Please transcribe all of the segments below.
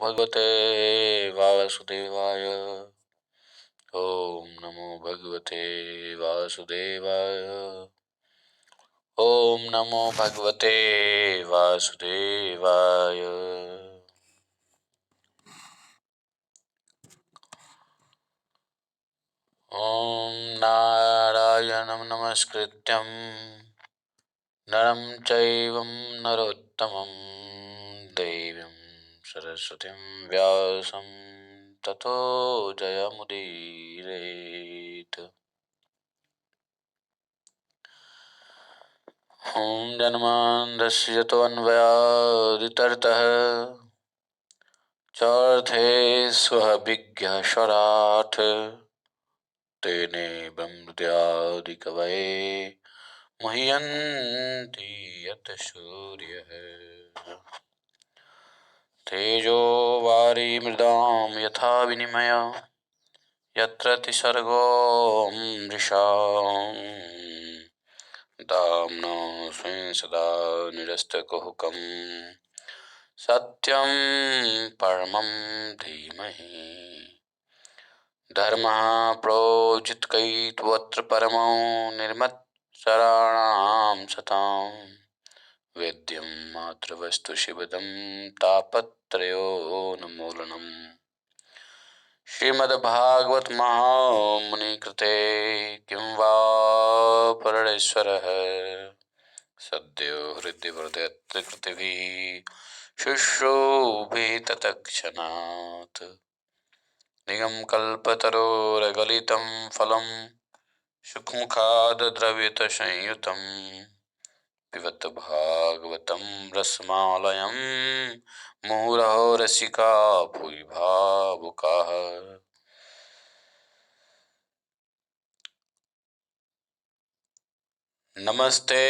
भगवते वासुदेवाय। ओम नमो भगवते वासुदेवाय। ओम नमो भगवते वासुदेवाय। ओम नारायणं नमस्कृत्यं नरं चैव नरोत्तमं देवीं सरस्वतीं व्यासं ततो जयमुदीरयेत्। ॐ जन्मान्तस्य यतोऽन्वयादितरतः चार्थेष्वभिज्ञस्वराट् तेने ब्रह्मद्यादिकवये मुह्यन्ति यत् सूर्यः। तेजो वारिमृदां यथा विनिमय यत्र त्रिसर्गो मृषा दाम्ना स्वेन सदा निरस्तकुहकं सत्यं परमं धीमहि। धर्मः प्रोज्झितकैतवत्र परमो निर्मत्सराणां सतां वेद्यं मातृवस्तु शिवदं तापत्रयोन्मूलनम्। श्रीमद्भागवत महामुनिकृते किं वा परमेश्वरः सद्यो हृदयवृद्यत्र कृतिभिः शुश्रूषुभिः तत्क्षणात्। निगम कल्पतरोरगलितं फलं शुकमुखाद् संयुतं पिबत भागवतं रसमालयं मुहुरहो रसिका भुवि भावुकाः। नमस्ते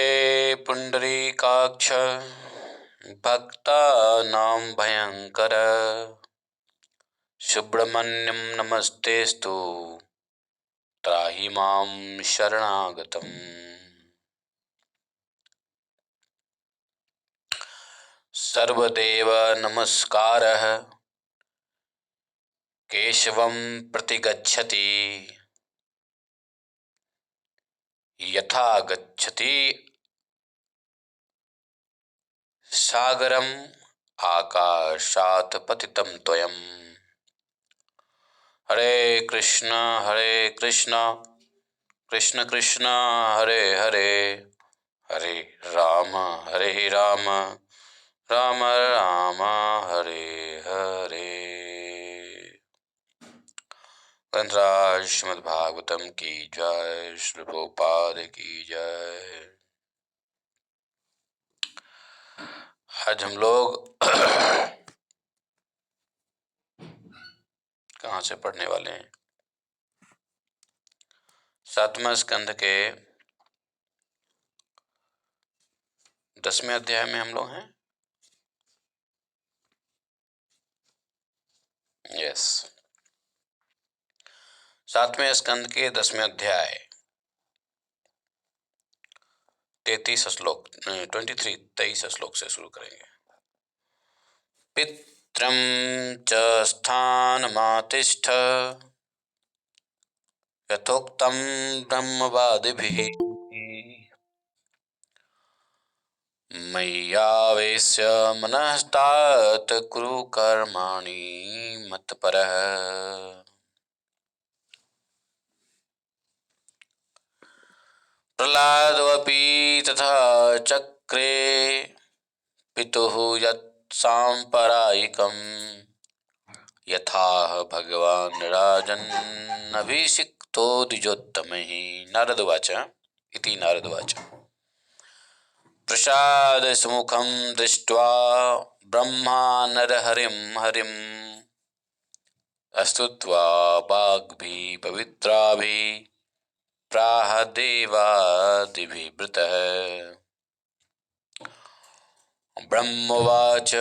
पुंडरीकाक्ष भक्तानां भयंकर सुब्रह्मण्यं नमस्तेस्तु त्राहि मां शरणागतम्। सर्वदेव नमस्कारः केशवं प्रतिगच्छति यथा गच्छति सागरम् आकाशात् पतितं त्वयम्। हरे कृष्ण कृष्ण कृष्ण हरे हरे हरे राम राम राम हरे हरे। ग्रंथराज श्रीमद्भागवतम की जय, श्री प्रभुपाद की जय। आज हम लोग कहाँ से पढ़ने वाले हैं? 7वें स्कंध के 10वें अध्याय में हम लोग हैं। यस, 7वें स्कंद के 10वें अध्याय 23 श्लोक से शुरू करेंगे। पित्रं च स्थानमातिष्ठ यथोक्तं ब्रह्मवादिभिः मय्यावेश्य मनस्तात कुरु कर्माणि मत्परः। प्रह्लादोऽपि तथा चक्रे पितुः यत्साम्प्रदायिकं यथाह भगवान् राजन्नभिषिक्तो द्विजोत्तमैः। नारदवाच इति नारदवाच। प्रसाद सुमुखं दृष्ट्वा ब्रह्मा नरहरिं हरिम् स्तुत्वा वाग्भिः पवित्राभिः प्राह देवादिभिर्वृतः। ब्रह्मोवाच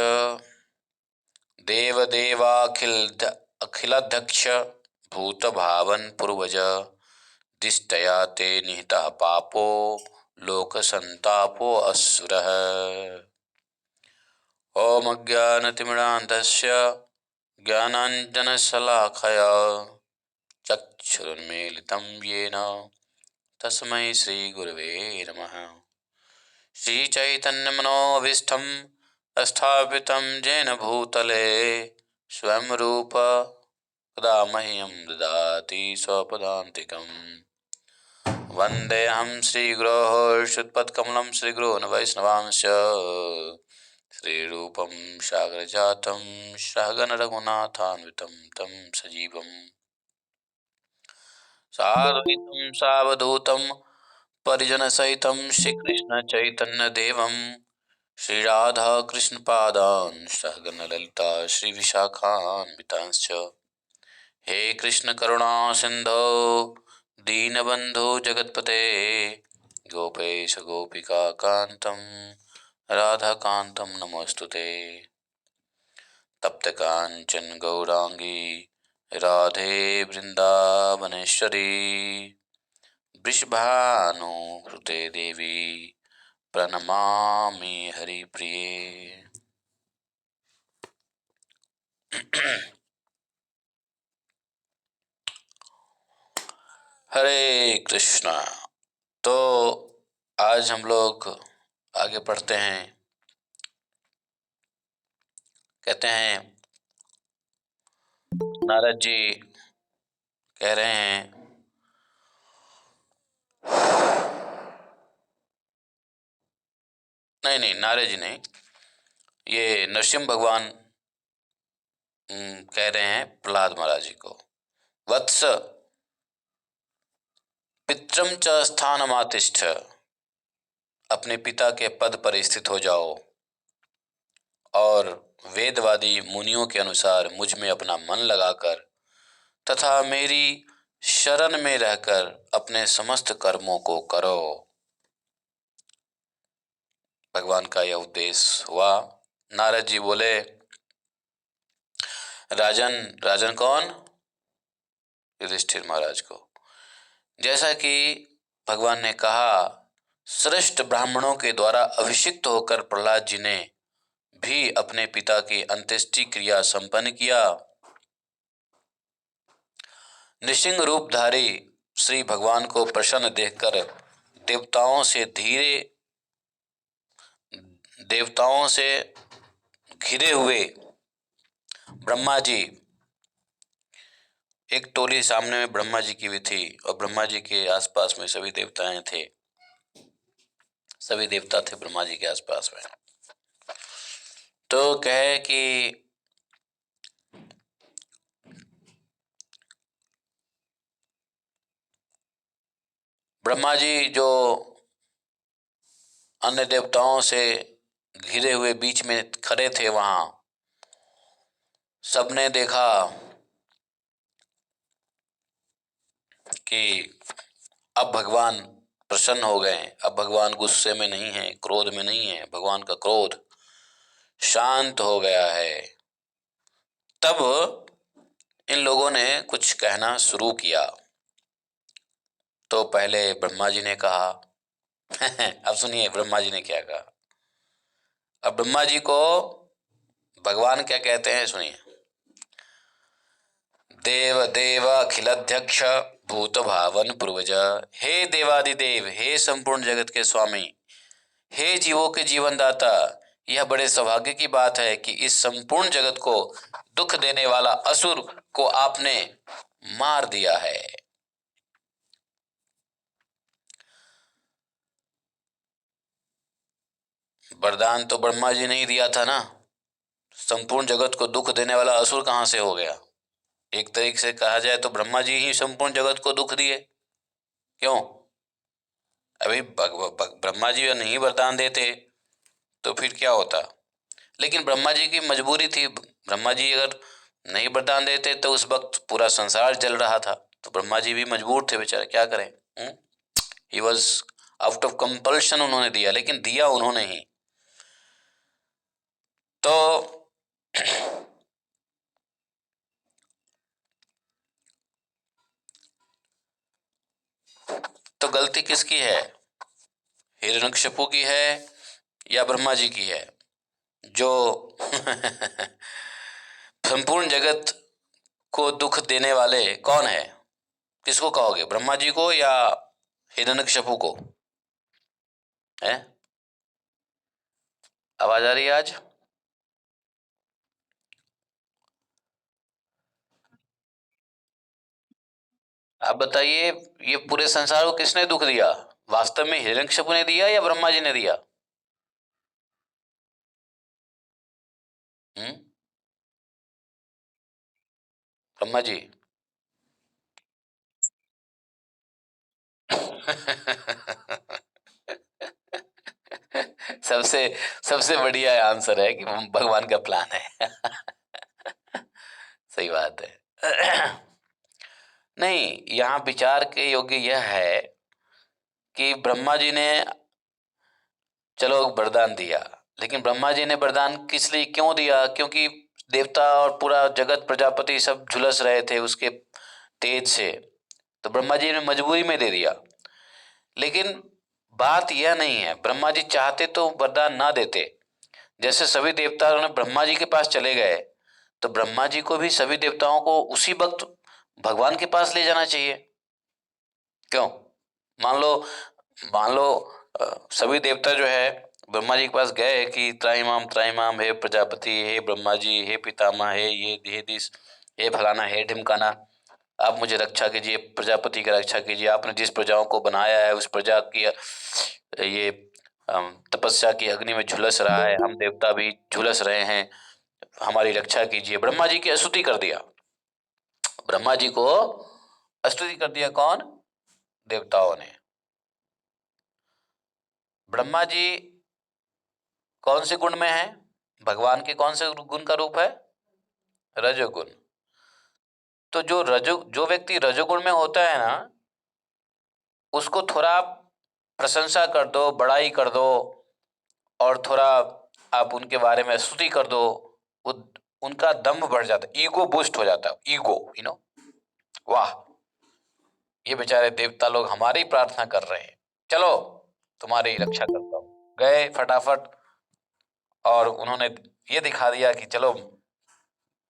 देवदेवाखिलध्यक्ष भूतभावन पूर्वज दिष्टया ते निहितः पापो लोकसंतापो असुरः। ओम अज्ञानतिमिरान्धस्य ज्ञानाञ्जनशलाखया चक्षुरुन्मीलितं येन तस्मै श्रीगुरवे नमः। श्रीचैतन्यमनोभीष्टं स्थापितं येन भूतले स्वयं रूप कदा मह्यं ददाति स्वपदान्तिकम्। वन्देऽहं श्रीगुरोः श्रीयुतपदकमलं श्रीगुरोन् वैष्णवांश्च श्रीरूपं सागरजातं सहगणरघुनाथान्वितं तं सजीवं साद्वैतं सावधूतं परिजनसहितं श्रीकृष्णचैतन्यदेवं श्रीराधाकृष्णपादान् सहगणललिता श्रीविशाखान्वितांश्च। हे कृष्ण करुणा सिंधो दीनबंधो जगतपते गोपेश गोपिका कांतं राधाकांतं नमोस्तुते। तप्त कांचन गौरांगी राधे वृंदावनेश्वरी वृषभानुसुते देवी प्रणमामि हरिप्रिये। हरे कृष्णा। तो आज हम लोग आगे पढ़ते हैं। कहते हैं नारद जी कह रहे हैं नहीं नारद जी नहीं, ये नरसिंह भगवान कह रहे हैं प्रहलाद महाराज जी को, वत्स पित्रम च स्थानमातिष्ठ, अपने पिता के पद पर स्थित हो जाओ और वेदवादी मुनियों के अनुसार मुझ में अपना मन लगाकर तथा मेरी शरण में रहकर अपने समस्त कर्मों को करो। भगवान का यह उपदेश हुआ। नारद जी बोले, राजन, राजन कौन? युधिष्ठिर महाराज को। जैसा कि भगवान ने कहा, श्रेष्ठ ब्राह्मणों के द्वारा अभिषिक्त होकर प्रहलाद जी ने भी अपने पिता की अंत्येष्टि क्रिया संपन्न किया। नृसिंह रूपधारी श्री भगवान को प्रसन्न देखकर देवताओं से घिरे हुए ब्रह्मा जी, एक टोली सामने में ब्रह्मा जी की भी थी और ब्रह्मा जी के आसपास में सभी देवताएं थे, सभी देवता थे ब्रह्मा जी के आसपास में। तो कहे कि ब्रह्मा जी जो अन्य देवताओं से घिरे हुए बीच में खड़े थे, वहां सबने देखा कि अब भगवान प्रसन्न हो गए, अब भगवान गुस्से में नहीं है, क्रोध में नहीं है, भगवान का क्रोध शांत हो गया है। तब इन लोगों ने कुछ कहना शुरू किया। तो पहले ब्रह्मा जी ने कहा अब सुनिए ब्रह्मा जी ने क्या कहा। अब ब्रह्मा जी को भगवान क्या कहते हैं, सुनिए। देव देव अखिलाध्यक्ष भूत भावन पूर्वज, हे देवादिदेव, हे संपूर्ण जगत के स्वामी, हे जीवों के जीवन दाता, यह बड़े सौभाग्य की बात है कि इस संपूर्ण जगत को दुख देने वाला असुर को आपने मार दिया है। वरदान तो ब्रह्मा जी ने ही दिया था ना, संपूर्ण जगत को दुख देने वाला असुर कहां से हो गया? एक तरीके से कहा जाए तो ब्रह्मा जी ही संपूर्ण जगत को दुख दिए। क्यों? अभी ब्रह्मा जी नहीं वरदान देते तो फिर क्या होता? लेकिन ब्रह्मा जी की मजबूरी थी। ब्रह्मा जी अगर नहीं वरदान देते तो उस वक्त पूरा संसार जल रहा था, तो ब्रह्मा जी भी मजबूर थे बेचारे, क्या करें। He was out of compulsion, उन्होंने दिया, लेकिन दिया उन्होंने ही। तो गलती किसकी है? हिरण्यकशिपु की है या ब्रह्मा जी की है? जो संपूर्ण जगत को दुख देने वाले कौन है? किसको कहोगे, ब्रह्मा जी को या हिरण्यकशिपु को? है, आवाज आ रही है आज? आप बताइए, ये पूरे संसार को किसने दुख दिया? वास्तव में हिरण्यकशिपु ने दिया या ब्रह्मा जी ने दिया? हम्म, ब्रह्मा जी। सबसे सबसे बढ़िया आंसर है कि भगवान का प्लान है। सही बात है। नहीं, यहाँ विचार के योग्य यह है कि ब्रह्मा जी ने चलो वरदान दिया, लेकिन ब्रह्मा जी ने वरदान किस लिए क्यों दिया? क्योंकि देवता और पूरा जगत प्रजापति सब झुलस रहे थे उसके तेज से, तो ब्रह्मा जी ने मजबूरी में दे दिया। लेकिन बात यह नहीं है, ब्रह्मा जी चाहते तो वरदान ना देते। जैसे सभी देवता ने ब्रह्मा जी के पास चले गए, तो ब्रह्मा जी को भी सभी देवताओं को उसी वक्त भगवान के पास ले जाना चाहिए। क्यों? मान लो, मान लो सभी देवता जो है ब्रह्मा जी के पास गए कि त्राहिमाम त्राहिमाम, हे प्रजापति, हे ब्रह्मा जी, हे पितामह, हे ये, हे दिस, हे फलाना, हे ढिमकाना, आप मुझे रक्षा कीजिए, प्रजापति की रक्षा कीजिए। आपने जिस प्रजाओं को बनाया है उस प्रजा की ये तपस्या की अग्नि में झुलस रहा है, हम देवता भी झुलस रहे हैं, हमारी रक्षा कीजिए। ब्रह्मा जी की स्तुति कर दिया, ब्रह्मा जी को स्तुति कर दिया। कौन? देवताओं ने। ब्रह्मा जी कौन से गुण में है? भगवान के कौन से गुण का रूप है? रजोगुण। तो जो व्यक्ति रजोगुण में होता है ना, उसको थोड़ा आप प्रशंसा कर दो, बड़ाई कर दो, और थोड़ा आप उनके बारे में स्तुति कर दो, वो उनका दम्भ बढ़ जाता है, ईगो बूस्ट हो जाता है, ईगो, वाह, ये बेचारे देवता लोग हमारी प्रार्थना कर रहे हैं, चलो तुम्हारी रक्षा करता हूं। गए फटाफट, और उन्होंने ये दिखा दिया कि चलो,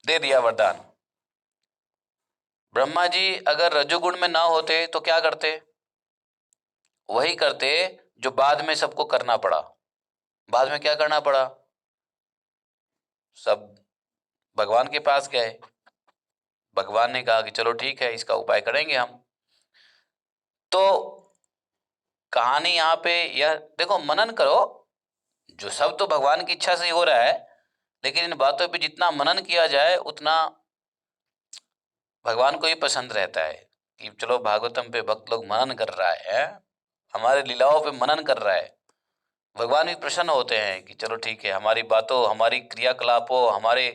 दे दिया वरदान। ब्रह्मा जी अगर रजोगुण में ना होते तो क्या करते? वही करते जो बाद में सबको करना पड़ा। बाद में क्या करना पड़ा? सब भगवान के पास गए, भगवान ने कहा कि चलो ठीक है, इसका उपाय करेंगे हम। तो कहानी यहाँ पे यह देखो, मनन करो, जो सब तो भगवान की इच्छा से ही हो रहा है, लेकिन इन बातों पे जितना मनन किया जाए उतना भगवान को ही पसंद रहता है कि चलो भागवतम पे भक्त लोग मनन कर रहा है, हमारे लीलाओं पे मनन कर रहा है। भगवान भी प्रसन्न होते हैं कि चलो ठीक है, हमारी बातों, हमारी क्रियाकलापों, हमारे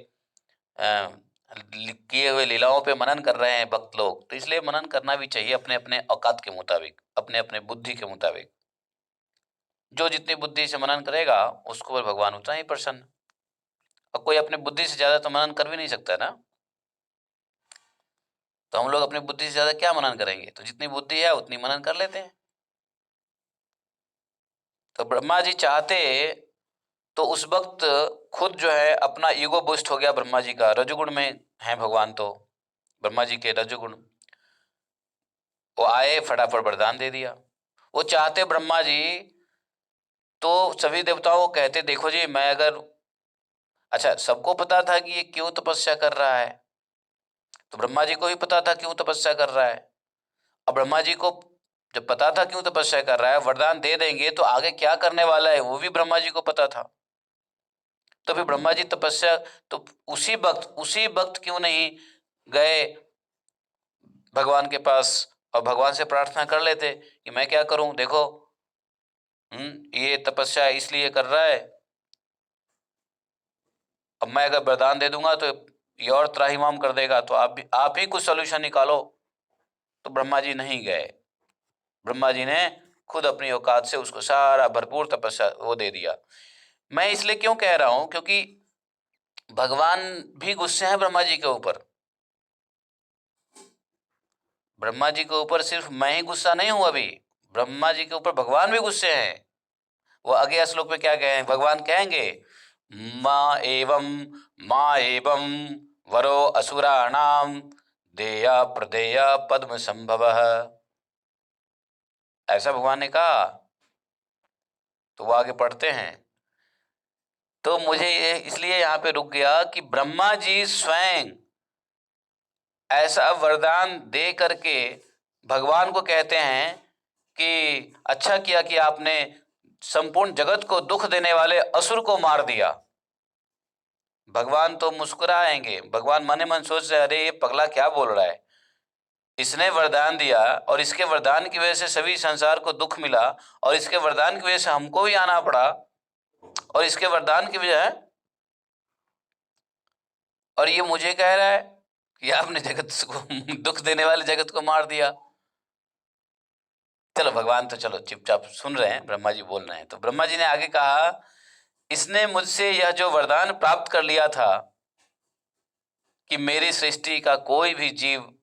किए हुए लीलाओं पे मनन कर रहे हैं भक्त लोग, तो इसलिए मनन करना भी चाहिए अपने अपने औकात के मुताबिक, अपने अपने बुद्धि के मुताबिक। जो जितनी बुद्धि से मनन करेगा उसको पर भगवान उतना ही प्रसन्न। और कोई अपने बुद्धि से ज्यादा तो मनन कर भी नहीं सकता ना, तो हम लोग अपनी बुद्धि से ज्यादा क्या मनन करेंगे? तो जितनी बुद्धि है उतनी मनन कर लेते हैं। तो ब्रह्मा जी चाहते तो उस वक्त खुद जो है अपना ईगो बूस्ट हो गया, ब्रह्मा जी का रजोगुण में है भगवान, तो ब्रह्मा जी के रजोगुण, वो आए फटाफट वरदान दे दिया। वो चाहते ब्रह्मा जी तो सभी देवताओं को कहते, देखो जी मैं अगर, अच्छा सबको पता था कि ये क्यों तपस्या कर रहा है, तो ब्रह्मा जी को भी पता था क्यों तपस्या कर रहा है। अब ब्रह्मा जी को जब पता था क्यों तपस्या कर रहा है, वरदान दे देंगे तो आगे क्या करने वाला है वो भी ब्रह्मा जी को पता था। तो फिर ब्रह्मा जी तपस्या, तो उसी वक्त क्यों नहीं गए भगवान के पास और भगवान से प्रार्थना कर लेते कि मैं क्या करूं, देखो ये तपस्या इसलिए कर रहा है, अब मैं अगर वरदान दे दूंगा तो ये और त्राहिमाम कर देगा, तो आप ही कुछ सोल्यूशन निकालो। तो ब्रह्मा जी नहीं गए, ब्रह्मा जी ने खुद अपनी औकात से उसको सारा भरपूर तपस्या वो दे दिया। मैं इसलिए क्यों कह रहा हूं, क्योंकि भगवान भी गुस्से हैं ब्रह्मा जी के ऊपर। ब्रह्मा जी के ऊपर सिर्फ मैं ही गुस्सा नहीं हूं, अभी ब्रह्मा जी के ऊपर भगवान भी गुस्से हैं। वो आगे श्लोक में क्या कहें, भगवान कहेंगे, माँ एवं, माँ एवं वरो असुराणाम देया प्रदेया पद्म संभवः। ऐसा भगवान ने कहा। तो वो आगे पढ़ते हैं। तो मुझे ये इसलिए यहाँ पे रुक गया कि ब्रह्मा जी स्वयं ऐसा वरदान दे करके भगवान को कहते हैं कि अच्छा किया कि आपने संपूर्ण जगत को दुख देने वाले असुर को मार दिया। भगवान तो मुस्कुराएंगे, भगवान मने मन सोच रहे अरे ये पगला क्या बोल रहा है, इसने वरदान दिया और इसके वरदान की वजह से सभी संसार को दुख मिला और इसके वरदान की वजह से हमको भी आना पड़ा और इसके वरदान की वजह और ये मुझे कह रहा है कि आपने जगत को दुख देने वाले जगत को मार दिया। चलो भगवान तो चलो चुपचाप सुन रहे हैं, ब्रह्मा जी बोल रहे हैं। तो ब्रह्मा जी ने आगे कहा, इसने मुझसे यह जो वरदान प्राप्त कर लिया था कि मेरी सृष्टि का कोई भी जीव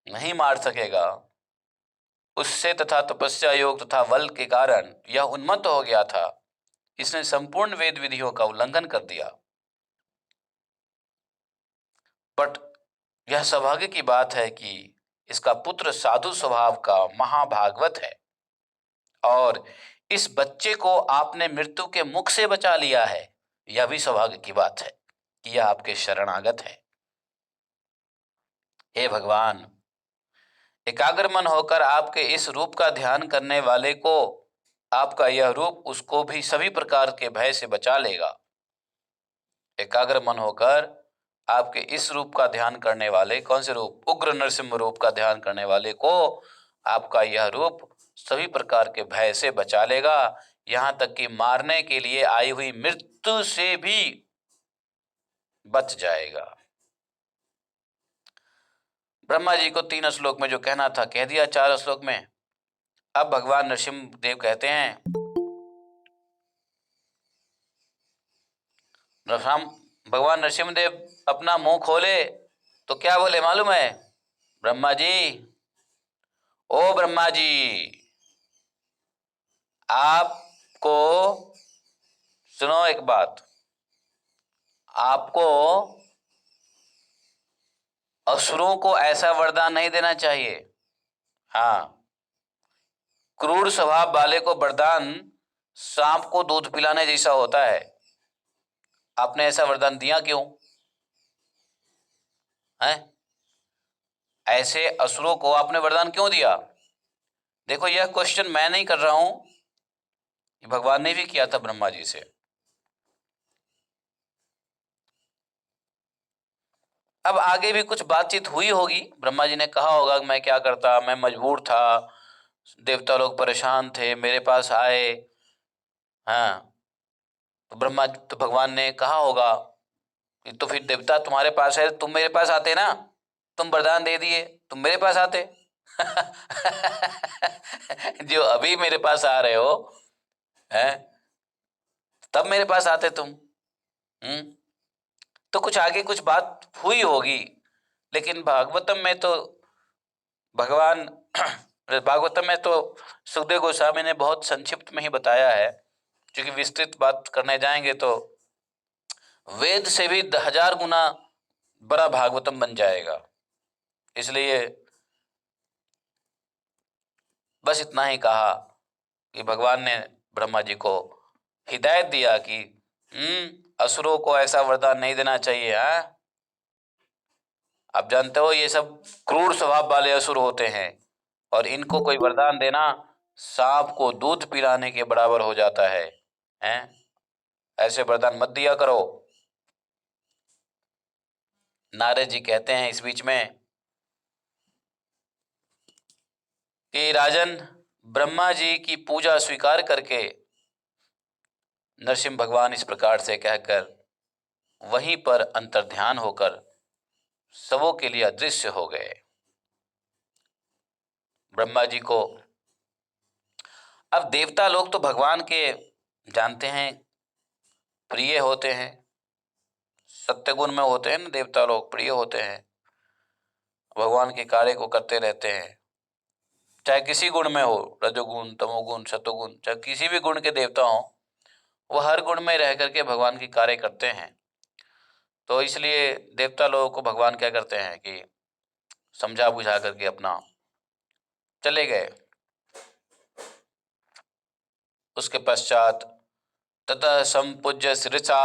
नहीं मार सकेगा, उससे तथा तपस्या योग तथा बल के कारण यह उन्मत्त हो गया था। इसने संपूर्ण वेद विधियों का उल्लंघन कर दिया। बट यह सौभाग्य की बात है कि इसका पुत्र साधु स्वभाव का महाभागवत है और इस बच्चे को आपने मृत्यु के मुख से बचा लिया है। यह भी सौभाग्य की बात है कि यह आपके शरणागत है। हे भगवान, एकाग्र मन होकर आपके इस रूप का ध्यान करने वाले को आपका यह रूप उसको भी सभी प्रकार के भय से बचा लेगा। एकाग्र मन होकर आपके इस रूप का ध्यान करने वाले, कौन से रूप? उग्र नरसिंह रूप का ध्यान करने वाले को आपका यह रूप सभी प्रकार के भय से बचा लेगा, यहां तक कि मारने के लिए आई हुई मृत्यु से भी बच जाएगा। ब्रह्मा जी को 3 श्लोक में जो कहना था कह दिया 4 श्लोक में। अब भगवान नरसिंह देव कहते हैं, भगवान नरसिंह देव अपना मुंह खोले तो क्या बोले मालूम है? ब्रह्मा जी, ओ ब्रह्मा जी, आपको सुनो एक बात, आपको असुरों को ऐसा वरदान नहीं देना चाहिए। हाँ, क्रूर स्वभाव वाले को वरदान सांप को दूध पिलाने जैसा होता है। आपने ऐसा वरदान दिया क्यों है? ऐसे असुरों को आपने वरदान क्यों दिया? देखो, यह क्वेश्चन मैं नहीं कर रहा हूं, भगवान ने भी किया था ब्रह्मा जी से। अब आगे भी कुछ बातचीत हुई होगी, ब्रह्मा जी ने कहा होगा मैं क्या करता, मैं मजबूर था, देवता लोग परेशान थे, मेरे पास आए। हाँ, तो भगवान ने कहा होगा कि तो फिर देवता तुम्हारे पास है, तुम मेरे पास आते ना, तुम वरदान दे दिए, तुम मेरे पास आते। जो अभी मेरे पास आ रहे हो हैं, तब मेरे पास आते तुम। तो कुछ आगे कुछ बात हुई होगी, लेकिन भागवतम में तो भगवान भागवतम में तो सुखदेव गोस्वामी ने बहुत संक्षिप्त में ही बताया है, क्योंकि विस्तृत बात करने जाएंगे तो वेद से भी 1000 गुना बड़ा भागवतम बन जाएगा। इसलिए बस इतना ही कहा कि भगवान ने ब्रह्मा जी को हिदायत दिया कि असुरों को ऐसा वरदान नहीं देना चाहिए। आप जानते हो ये सब क्रूर स्वभाव वाले असुर होते हैं और इनको कोई वरदान देना सांप को दूध पिलाने के बराबर हो जाता है। हैं? ऐसे वरदान मत दिया करो। नारद जी कहते हैं इस बीच में कि राजन, ब्रह्मा जी की पूजा स्वीकार करके नरसिंह भगवान इस प्रकार से कहकर वहीं पर अंतर्ध्यान होकर सबों के लिए अदृश्य हो गए। ब्रह्मा जी को अब देवता लोग तो भगवान के जानते हैं प्रिय होते हैं, सत्य गुण में होते हैं ना, देवता लोग प्रिय होते हैं, भगवान के कार्य को करते रहते हैं, चाहे किसी गुण में हो, रजोगुण तमोगुण सतोगुण, चाहे किसी भी गुण के देवता हो, वो हर गुण में रह करके भगवान की कार्य करते हैं। तो इसलिए देवता लोगों को भगवान क्या करते हैं कि समझा बुझा करके अपना चले गए। उसके पश्चात ततः संपूज्य शिरसा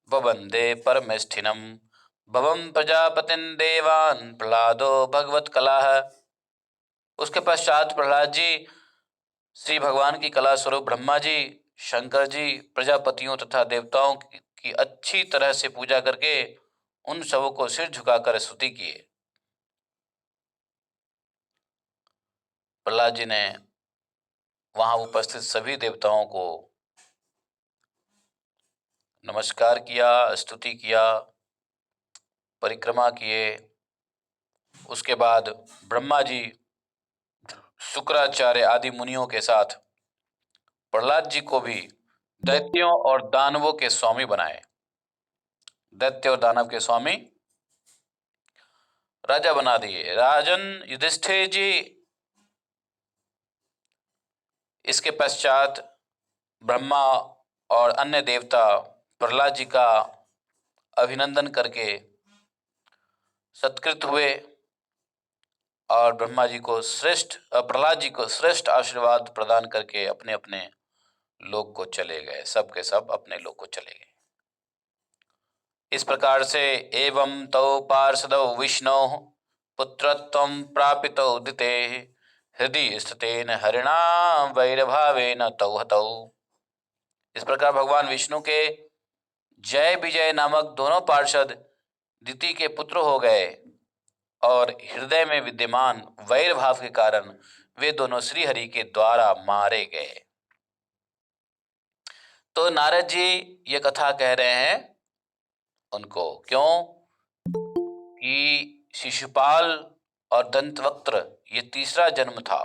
ववंदे परमेष्ठिनम भवम प्रजापतिं देवान् प्रह्लादो भगवत कलाह। उसके पश्चात प्रहलाद जी श्री भगवान की कला स्वरूप ब्रह्मा जी, शंकर जी प्रजापतियों तथा देवताओं की अच्छी तरह से पूजा करके उन सबों को सिर झुकाकर स्तुति किए। प्रहलाद जी ने वहां उपस्थित सभी देवताओं को नमस्कार किया, स्तुति किया, परिक्रमा किए। उसके बाद ब्रह्मा जी, शुक्राचार्य आदि मुनियों के साथ प्रहलाद जी को भी दैत्यों और दानवों के स्वामी बनाए। दैत्य और दानव के स्वामी राजा बना दिए। राजन युधिष्ठिर जी। इसके पश्चात ब्रह्मा और अन्य देवता प्रहलाद जी का अभिनंदन करके सत्कृत हुए और ब्रह्मा जी को प्रहलाद जी को श्रेष्ठ आशीर्वाद प्रदान करके अपने अपने लोक को चले गए। सब के सब अपने लोक को चले गए। इस प्रकार से एवं तौ पार्षदौ विष्णो पुत्रत्वं प्रापितौ उदिते हृदय स्थितेन हरिणा वैरभावेन तौ हतौ। इस प्रकार भगवान विष्णु के जय विजय नामक दोनों पार्षद दिति के पुत्र हो गए और हृदय में विद्यमान वैर भाव के कारण वे दोनों श्री हरि के द्वारा मारे गए। तो नारद जी ये कथा कह रहे हैं उनको, क्यों कि शिशुपाल और दंतवक्त्र ये तीसरा जन्म था।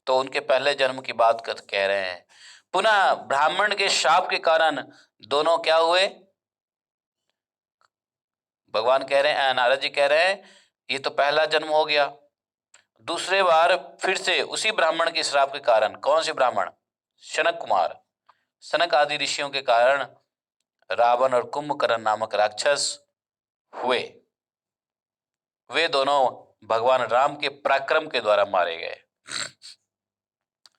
तो उनके पहले जन्म की बात कह रहे हैं। पुनः ब्राह्मण के शाप के कारण दोनों क्या हुए? भगवान कह रहे हैं, नारद जी कह रहे हैं ये तो पहला जन्म हो गया। दूसरे बार फिर से उसी ब्राह्मण के श्राप के कारण, कौन से ब्राह्मण? सनक कुमार, सनक आदि ऋषियों के कारण रावण और कुंभकर्ण नामक राक्षस हुए। वे दोनों भगवान राम के पराक्रम के द्वारा मारे गए।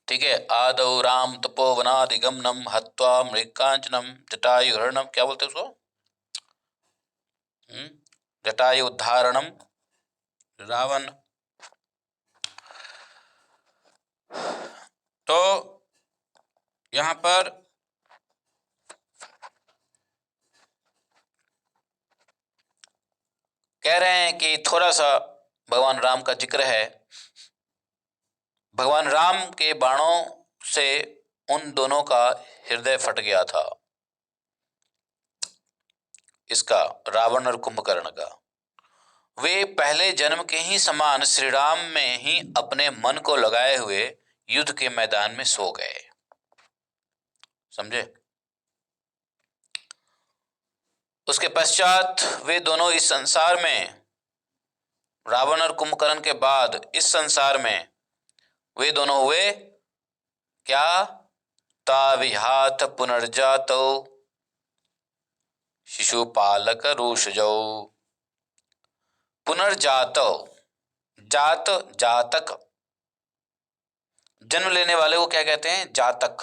ठीक है। आदौ राम तपोवनादिगमनम हत्वा मृगांचनम जटायुहरणम, क्या बोलते उसको? जटायु उद्धारणम रावण। तो यहां पर कह रहे हैं कि थोड़ा सा भगवान राम का जिक्र है। भगवान राम के बाणों से उन दोनों का हृदय फट गया था, इसका, रावण और कुंभकर्ण का। वे पहले जन्म के ही समान श्री राम में ही अपने मन को लगाए हुए युद्ध के मैदान में सो गए। समझे? उसके पश्चात वे दोनों इस संसार में, रावण और कुंभकर्ण के बाद इस संसार में वे दोनों हुए क्या? ताविहात पुनर्जातौ शिशुपालक रूषजौ। पुनर्जातौ, जात जातक, जन्म लेने वाले को क्या कहते हैं? जातक।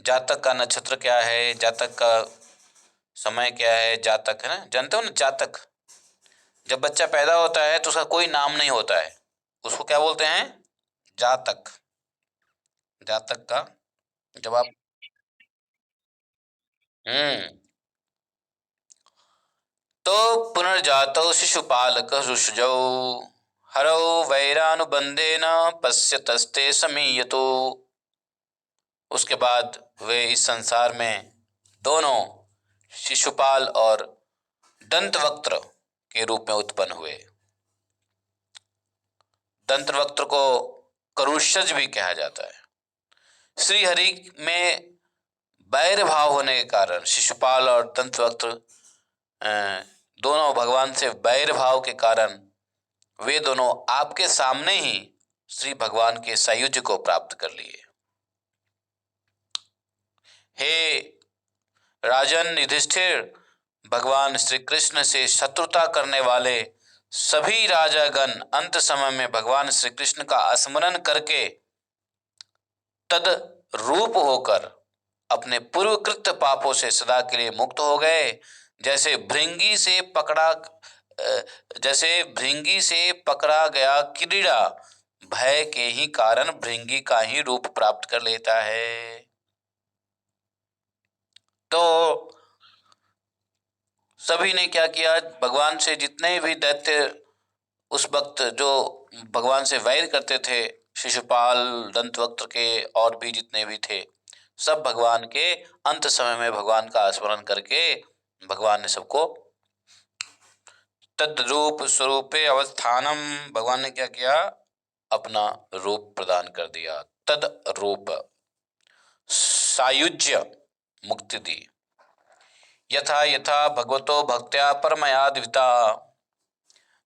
जातक का नक्षत्र क्या है, जातक का समय क्या है, जातक है ना, जानते हो ना जातक। जब बच्चा पैदा होता है तो उसका कोई नाम नहीं होता है, उसको क्या बोलते हैं? जातक। जातक का जब आप तो पुनर्जातौ शिशुपालक ऋषजौ हरौ वैरानुबंधेन पश्यतस्ते समीयतो। उसके बाद वे इस संसार में दोनों शिशुपाल और दंतवक्त्र के रूप में उत्पन्न हुए। दंतवक्त्र को करुषज भी कहा जाता है। श्री हरि में वैर भाव होने के कारण शिशुपाल और दंतवक्त्र दोनों भगवान से वैर भाव के कारण वे दोनों आपके सामने ही श्री भगवान के सायुज्य को प्राप्त कर लिए। हे राजन युधिष्ठिर, भगवान श्री कृष्ण से शत्रुता करने वाले सभी राजागण अंत समय में भगवान श्री कृष्ण का स्मरण करके तद रूप होकर अपने पूर्वकृत पापों से सदा के लिए मुक्त हो गए। जैसे भृंगी से पकड़ा गया कीड़ा भय के ही कारण भृंगी का ही रूप प्राप्त कर लेता है। तो सभी ने क्या किया, भगवान से जितने भी दैत्य उस वक्त जो भगवान से वैर करते थे, शिशुपाल, दंतवक्त्र के और भी जितने भी थे, सब भगवान के अंत समय में भगवान का स्मरण करके भगवान ने सबको तद रूप स्वरूपे अवस्थानम, भगवान ने क्या किया, अपना रूप प्रदान कर दिया। तद रूप सायुज्य मुक्ति दी। यथा यथा भगवतो भक्त्या परमयाद्विता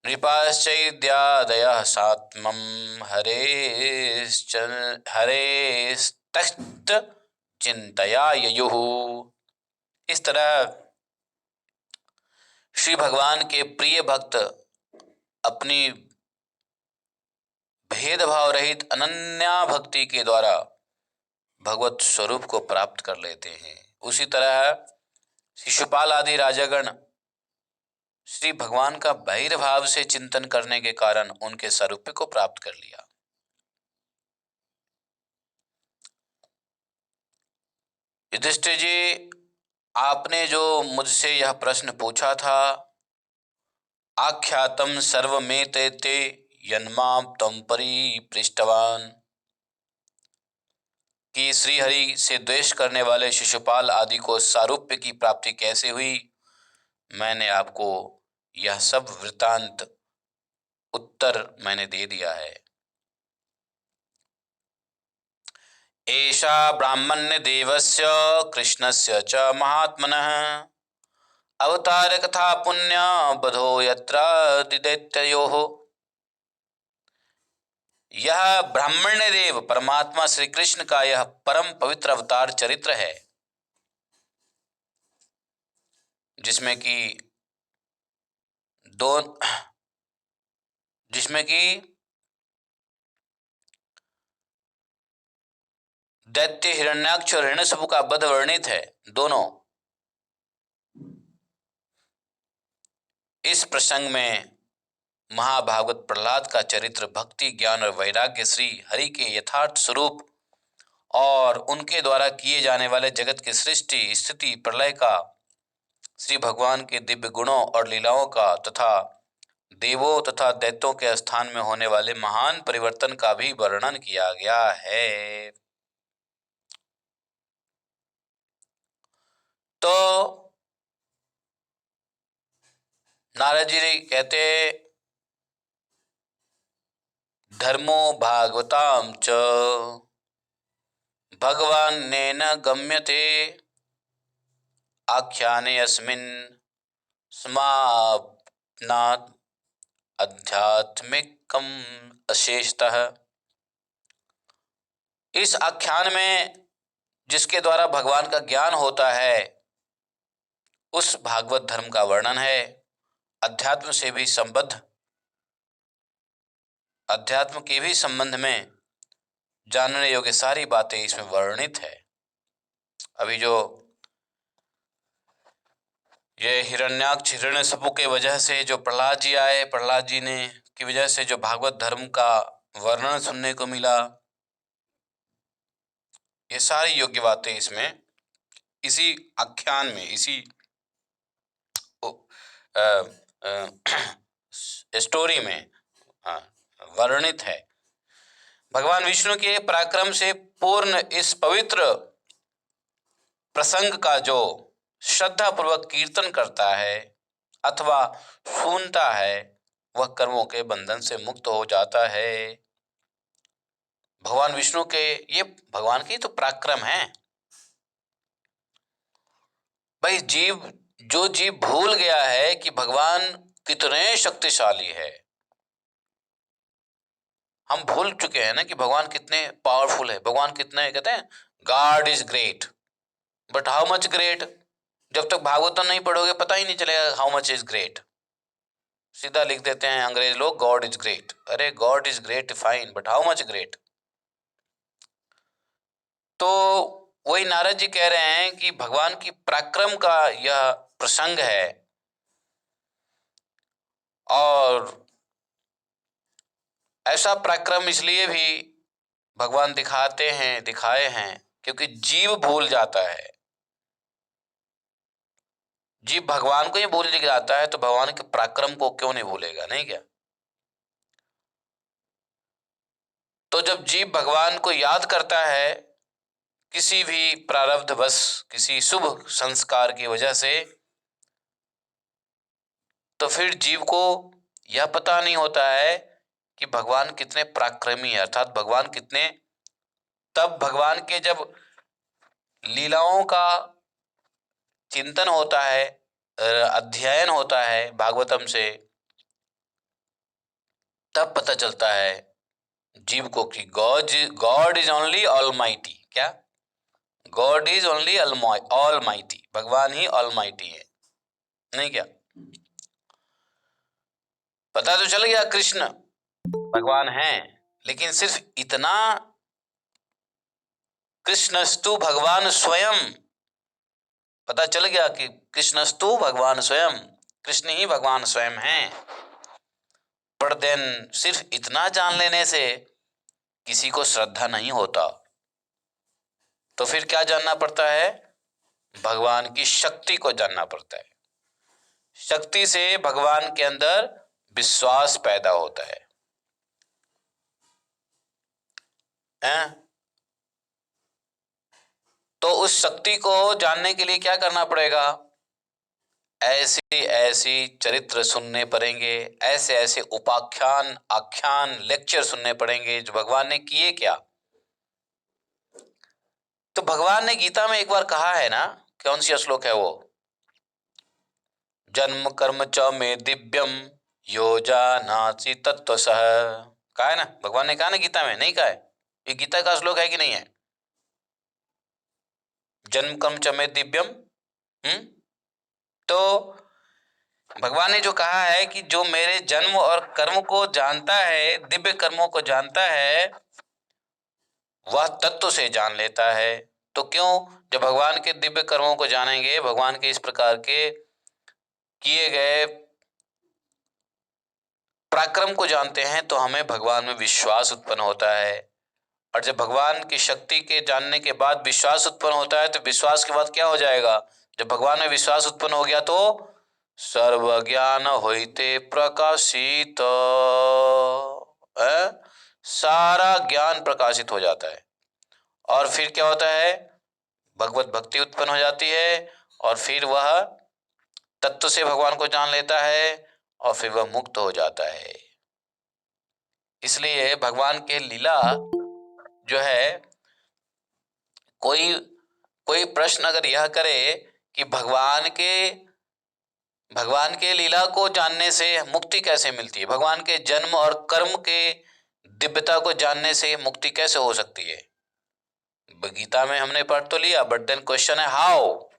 नृपाश्चैद्यादयः सात्मं हरेस्तत् चिंतया ययुः। इस तरह श्री भगवान के प्रिय भक्त अपनी भेदभाव रहित अनन्या भक्ति के द्वारा भगवत स्वरूप को प्राप्त कर लेते हैं। उसी तरह शिशुपाल आदि राजागण श्री भगवान का बहिर् भाव से चिंतन करने के कारण उनके स्वरूप को प्राप्त कर लिया। युधिष्ठिर जी, आपने जो मुझसे यह प्रश्न पूछा था, आख्यातम सर्वमेतैते यन्मां त्वं परिपृष्टवान्, कि श्री हरि से द्वेष करने वाले शिशुपाल आदि को सारूप्य की प्राप्ति कैसे हुई, मैंने आपको यह सब वृतांत उत्तर मैंने दे दिया है। एषा ब्राह्मण्य देवस्य कृष्णस्य च महात्मनः अवतार कथा पुण्य बधो यत्र दिदैत्ययोः। यह ब्राह्मण्य देव परमात्मा श्री कृष्ण का यह परम पवित्र अवतार चरित्र है, जिसमें कि दैत्य हिरण्याक्ष और हिरण्यकशिपु का वध वर्णित है। दोनों इस प्रसंग में महाभागवत प्रहलाद का चरित्र भक्ति, ज्ञान और वैराग्य श्री हरि के यथार्थ स्वरूप और उनके द्वारा किए जाने वाले जगत की सृष्टि, स्थिति, प्रलय का, श्री भगवान के दिव्य गुणों और लीलाओं का तथा देवों तथा दैत्यों के स्थान में होने वाले महान परिवर्तन का भी वर्णन किया गया है। तो नारद जी कहते, धर्मो भागवतां च भगवानेन गम्यते आख्याने अस्मिन् समापनात् आध्यात्मिकम् अशेषतः। इस आख्यान में जिसके द्वारा भगवान का ज्ञान होता है, उस भागवत धर्म का वर्णन है। अध्यात्म से भी संबद्ध, अध्यात्म के भी संबंध में जानने योग्य सारी बातें इसमें वर्णित है। अभी जो ये हिरण्याक्ष हिरण्यकशिपु के वजह से जो प्रहलाद जी आए, प्रहलाद जी ने की वजह से जो भागवत धर्म का वर्णन सुनने को मिला, ये सारी योग्य बातें इसमें इसी आख्यान में, इसी स्टोरी में वर्णित है। भगवान विष्णु के पराक्रम से पूर्ण इस पवित्र प्रसंग का जो श्रद्धा पूर्वक कीर्तन करता है अथवा सुनता है, वह कर्मों के बंधन से मुक्त हो जाता है। भगवान विष्णु के ये भगवान की तो पराक्रम है भाई। जो जीव भूल गया है कि भगवान कितने शक्तिशाली है, हम भूल चुके हैं ना कि भगवान कितने पावरफुल है। भगवान कितने, कहते हैं God is great but how much great, जब तक भागवतम नहीं पढ़ोगे पता ही नहीं चलेगा हाउ मच इज ग्रेट। सीधा लिख देते हैं अंग्रेज लोग गॉड इज ग्रेट। अरे God is great fine, but how much great. तो वही नारद जी कह रहे हैं कि भगवान की पराक्रम का यह प्रसंग है, और ऐसा पराक्रम इसलिए भी भगवान दिखाए हैं क्योंकि जीव भूल जाता है। जीव भगवान को ही भूल जाता है तो भगवान के पराक्रम को क्यों नहीं भूलेगा, नहीं क्या? तो जब जीव भगवान को याद करता है किसी भी प्रारब्धवश, किसी शुभ संस्कार की वजह से, तो फिर जीव को यह पता नहीं होता है कि भगवान कितने पराक्रमी है, अर्थात भगवान कितने। तब भगवान के जब लीलाओं का चिंतन होता है, अध्ययन होता है भागवतम से, तब पता चलता है जीव को कि गॉड इज ओनली ऑलमाइटी। क्या? गॉड इज ओनली ऑलमाइटी, भगवान ही ऑलमाइटी है, नहीं क्या? पता तो चल गया कृष्ण भगवान हैं, लेकिन सिर्फ इतना, कृष्णस्तु भगवान स्वयं, पता चल गया कि कृष्णस्तु भगवान स्वयं, कृष्ण ही भगवान स्वयं हैं। पर देन सिर्फ इतना जान लेने से किसी को श्रद्धा नहीं होता, तो फिर क्या जानना पड़ता है? भगवान की शक्ति को जानना पड़ता है। शक्ति से भगवान के अंदर विश्वास पैदा होता है, हैं? तो उस शक्ति को जानने के लिए क्या करना पड़ेगा? ऐसी ऐसी चरित्र सुनने पड़ेंगे, ऐसे ऐसे उपाख्यान, आख्यान, लेक्चर सुनने पड़ेंगे जो भगवान ने किए क्या। तो भगवान ने गीता में एक बार कहा है ना, कौन सी श्लोक है वो? जन्म कर्म च मे दिव्यम यो जानाति तत्त्वसः। कहा है ना, भगवान ने कहा ना गीता में, नहीं कहा है? ये गीता का श्लोक है कि नहीं है? जन्म कर्म च मे दिव्यम। तो भगवान ने जो कहा है कि जो मेरे जन्म और कर्म को जानता है, दिव्य कर्मों को जानता है, वह तत्व से जान लेता है। तो क्यों? जब भगवान के दिव्य कर्मों को जानेंगे, भगवान के इस प्रकार के किए गए पराक्रम को जानते हैं, तो हमें भगवान में विश्वास उत्पन्न होता है। और जब भगवान की शक्ति के जानने के बाद विश्वास उत्पन्न होता है, तो विश्वास के बाद क्या हो जाएगा? जब भगवान में विश्वास उत्पन्न हो गया तो सर्व ज्ञान होइते प्रकाशित, सारा ज्ञान प्रकाशित हो जाता है। और फिर क्या होता है? भगवत भक्ति उत्पन्न हो जाती है, और फिर वह तत्व से भगवान को जान लेता है, और फिर वह मुक्त हो जाता है। इसलिए भगवान के लीला जो है, कोई कोई प्रश्न अगर यह करे कि भगवान के लीला को जानने से मुक्ति कैसे मिलती है, भगवान के जन्म और कर्म के दिव्यता को जानने से मुक्ति कैसे हो सकती है? गीता में हमने पढ़ तो लिया, बट देन क्वेश्चन है हाउ।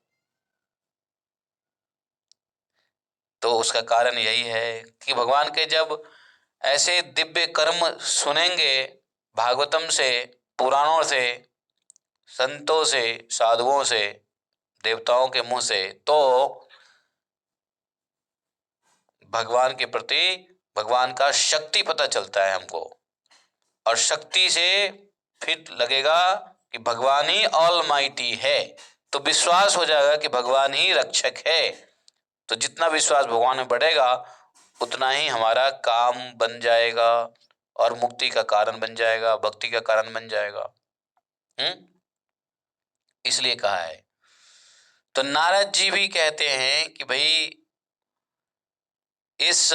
तो उसका कारण यही है कि भगवान के जब ऐसे दिव्य कर्म सुनेंगे भागवतम से, पुराणों से, संतों से, साधुओं से, देवताओं के मुंह से, तो भगवान के प्रति भगवान का शक्ति पता चलता है हमको। और शक्ति से फिर लगेगा कि भगवान ही ऑलमाइटी है, तो विश्वास हो जाएगा कि भगवान ही रक्षक है। तो जितना विश्वास भगवान में बढ़ेगा, उतना ही हमारा काम बन जाएगा, और मुक्ति का कारण बन जाएगा, भक्ति का कारण बन जाएगा। इसलिए कहा है। तो नारद जी भी कहते हैं कि भाई इस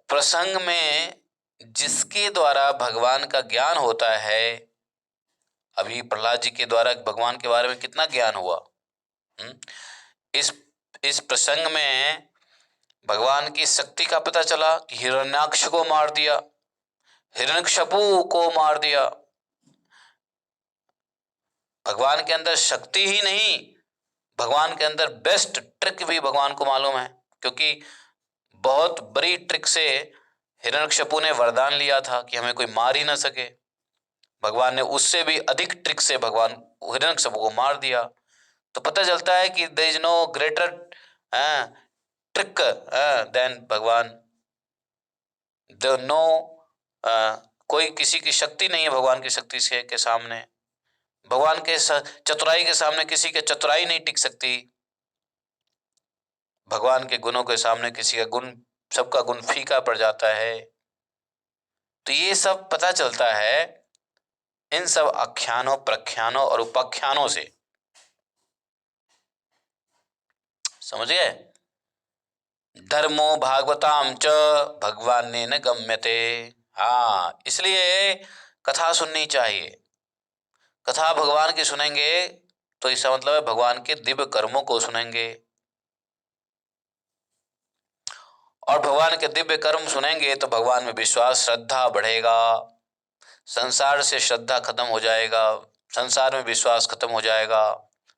प्रसंग में जिसके द्वारा भगवान का ज्ञान होता है, अभी प्रहलाद जी के द्वारा भगवान के बारे में कितना ज्ञान हुआ। इस प्रसंग में भगवान की शक्ति का पता चला कि हिरण्याक्ष को मार दिया, हिरण्यकशिपु को मार दिया। भगवान के अंदर शक्ति ही नहीं भगवान के अंदर बेस्ट ट्रिक भी भगवान को मालूम है, क्योंकि बहुत बड़ी ट्रिक से हिरण्यकशिपु ने वरदान लिया था कि हमें कोई मार ही ना सके। भगवान ने उससे भी अधिक ट्रिक से भगवान हिरण्यकशिपु को मार दिया। तो पता चलता है कि there is no greater trick than Bhagwan. No कोई किसी की शक्ति नहीं है भगवान की शक्ति से के सामने। भगवान के चतुराई के सामने किसी की चतुराई नहीं टिक सकती। भगवान के गुणों के सामने किसी का गुण, सबका गुण फीका पड़ जाता है। तो ये सब पता चलता है इन सब आख्यानों, प्रख्यानों और उपाख्यानों से। समझ गए? धर्मो भागवताम च भगवान ने न गम्यते। हाँ, इसलिए कथा सुननी चाहिए। कथा भगवान की सुनेंगे तो इसका मतलब है भगवान के दिव्य कर्मों को सुनेंगे, और भगवान के दिव्य कर्म सुनेंगे तो भगवान में विश्वास, श्रद्धा बढ़ेगा। संसार से श्रद्धा खत्म हो जाएगा, संसार में विश्वास खत्म हो जाएगा,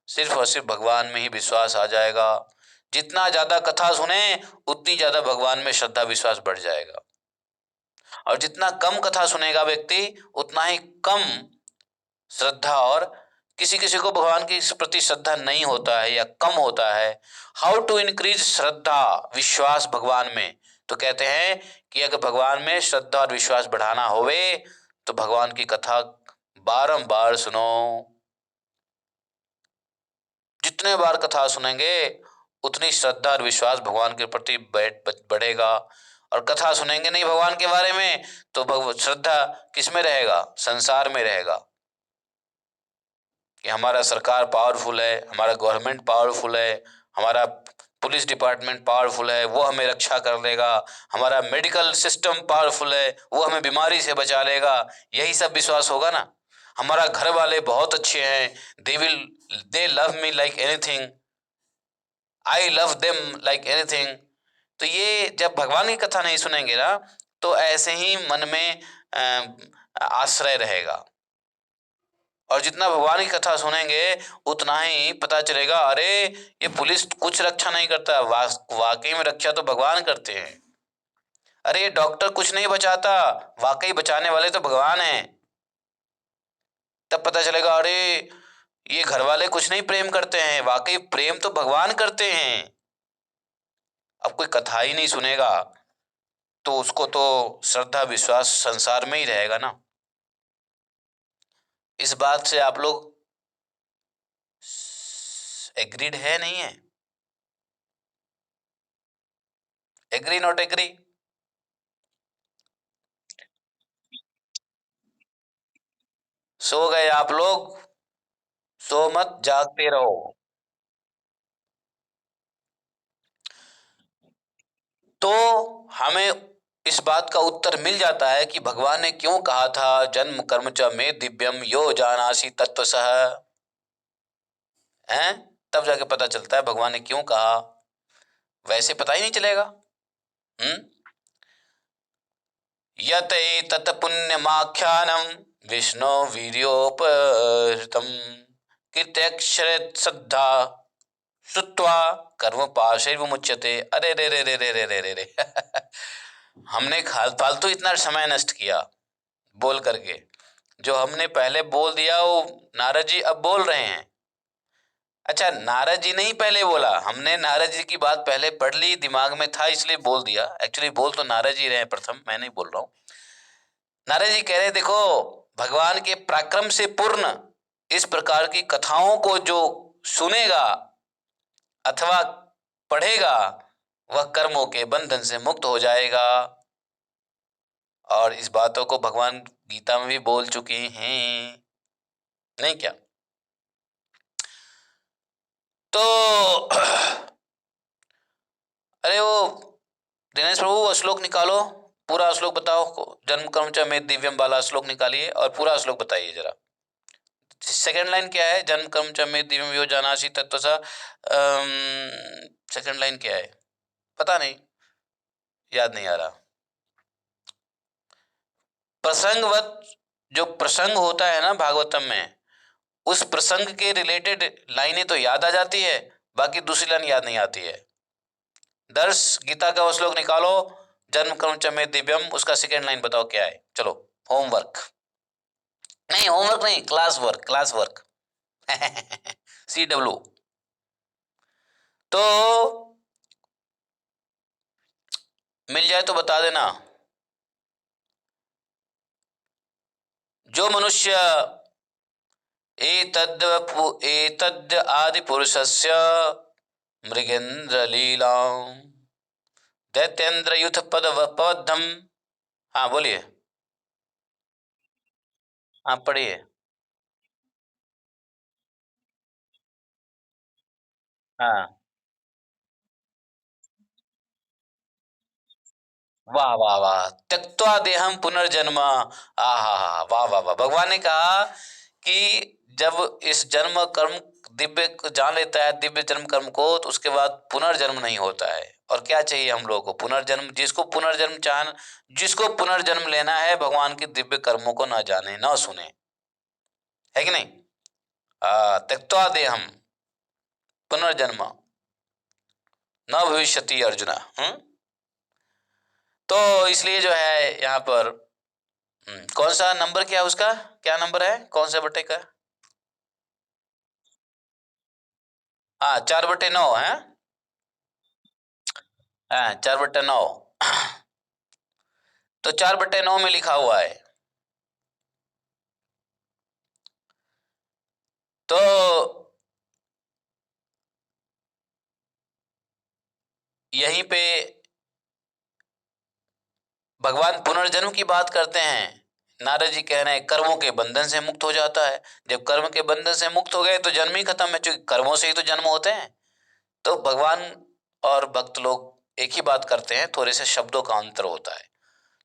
सिर्फ और सिर्फ भगवान में ही विश्वास आ जाएगा। जितना ज्यादा कथा सुने उतनी ज्यादा भगवान में श्रद्धा विश्वास बढ़ जाएगा, और जितना कम कथा सुनेगा व्यक्ति उतना ही कम श्रद्धा, और किसी किसी को भगवान के प्रति श्रद्धा नहीं होता है या कम होता है। हाउ टू इंक्रीज श्रद्धा, विश्वास भगवान में? तो कहते हैं कि अगर भगवान में श्रद्धा और विश्वास बढ़ाना होवे तो भगवान की कथा बारंबार सुनो। जितने बार कथा सुनेंगे उतनी श्रद्धा और विश्वास भगवान के प्रति बढ़ेगा। और कथा सुनेंगे नहीं भगवान के बारे में तो श्रद्धा किस में रहेगा? संसार में रहेगा, कि हमारा सरकार पावरफुल है, हमारा गवर्नमेंट पावरफुल है, हमारा पुलिस डिपार्टमेंट पावरफुल है, वो हमें रक्षा कर लेगा, हमारा मेडिकल सिस्टम पावरफुल है, वो हमें बीमारी से बचा लेगा। यही सब विश्वास होगा ना। हमारा घर वाले बहुत अच्छे हैं, दे love me like anything, I love them like anything. तो ये जब भगवान की कथा नहीं सुनेंगे ना तो ऐसे ही मन में आश्रय रहेगा, और जितना भगवान की कथा सुनेंगे उतना ही पता चलेगा अरे ये पुलिस कुछ रक्षा नहीं करता, वाकई में रक्षा तो भगवान करते हैं। अरे ये डॉक्टर कुछ नहीं बचाता, वाकई बचाने वाले तो भगवान हैं। तब पता चलेगा अरे ये घर वाले कुछ नहीं प्रेम करते हैं, वाकई प्रेम तो भगवान करते हैं। अब कोई कथा ही नहीं सुनेगा तो उसको तो श्रद्धा विश्वास संसार में ही रहेगा ना। इस बात से आप लोग एग्रीड है नहीं है? Agree not agree? सो गए आप लोग? सो मत, जागते रहो। तो हमें इस बात का उत्तर मिल जाता है कि भगवान ने क्यों कहा था जन्म कर्म च मे दिव्यम यो जानासि तत्वसः। हैं? तब जाके पता चलता है भगवान ने क्यों कहा, वैसे पता ही नहीं चलेगा। हम्म। यत एतत् पुण्यमाख्यानम विष्णु वीर्योपहृतम कीर्त्यक्षर श्रद्धा श्रुत्वा कर्म पाशैर् मुच्यते। अरे रे रे रे रे रे रे रे रे हमने फालतू इतना समय नष्ट किया बोल करके। जो हमने पहले बोल दिया वो नारद जी अब बोल रहे हैं। अच्छा, नारद जी नहीं पहले बोला, हमने नारद जी की बात पहले पढ़ ली, दिमाग में था इसलिए बोल दिया। एक्चुअली बोल तो नारद जी रहे प्रथम, मैं नहीं बोल रहा हूं। नारद जी कह रहे देखो भगवान के पराक्रम से पूर्ण इस प्रकार की कथाओं को जो सुनेगा अथवा पढ़ेगा वह कर्मों के बंधन से मुक्त हो जाएगा। और इस बातों को भगवान गीता में भी बोल चुके हैं, नहीं क्या? तो अरे वो दिनेश प्रभु वो श्लोक निकालो, पूरा श्लोक बताओ। जन्म कर्म च मे दिव्यम वाला श्लोक निकालिए और पूरा श्लोक बताइए जरा। सेकंड लाइन क्या है? जन्म कर्म च मे दिव्यम यो जानासि तत्वसा। सेकंड लाइन क्या है? पता नहीं, याद नहीं आ रहा। प्रसंगवत जो प्रसंग होता है ना भागवतम में, उस प्रसंग के रिलेटेड लाइनें तो याद आ जाती है, बाकी दूसरी लाइन याद नहीं आती है। दर्श, गीता का वो श्लोक निकालो, जन्म कर्म च मे दिव्यम, उसका सेकेंड लाइन बताओ क्या है। चलो, होमवर्क नहीं, होमवर्क नहीं, class work, class work. CW। तो मिल जाए तो बता देना। जो मनुष्य एतद् आदि पुरुषस्य मृगेन्द्र लीलां दैत्येन्द्र युथ पदम। हाँ बोलिए। हाँ पढ़िए। हाँ, वाह वाह वाह, त्यक्त्वा देहम पुनर्जन्म। आहा, वाह वाह वाह। भगवान ने कहा कि जब इस जन्म कर्म दिव्य को जान लेता है, दिव्य जन्म कर्म को, तो उसके बाद पुनर्जन्म नहीं होता है। और क्या चाहिए हम लोगों को? पुनर्जन्म। जिसको पुनर्जन्म लेना है, भगवान के दिव्य कर्मों को ना जाने ना सुने, है कि नहीं? त्यक्त्वा देहम पुनर्जन्म न भविष्यति अर्जुना। तो इसलिए जो है यहाँ पर कौन सा नंबर, क्या उसका क्या नंबर है, कौन से बटे का? हाँ, 4/9 है। हाँ, 4/9। तो 4/9 में लिखा हुआ है। तो यहीं पे भगवान पुनर्जन्म की बात करते हैं। नारद जी कह रहे हैं कर्मों के बंधन से मुक्त हो जाता है। जब कर्म के बंधन से मुक्त हो गए तो जन्म ही खत्म है, क्योंकि कर्मों से ही तो जन्म होते हैं। तो भगवान और भक्त लोग एक ही बात करते हैं, थोड़े से शब्दों का अंतर होता है।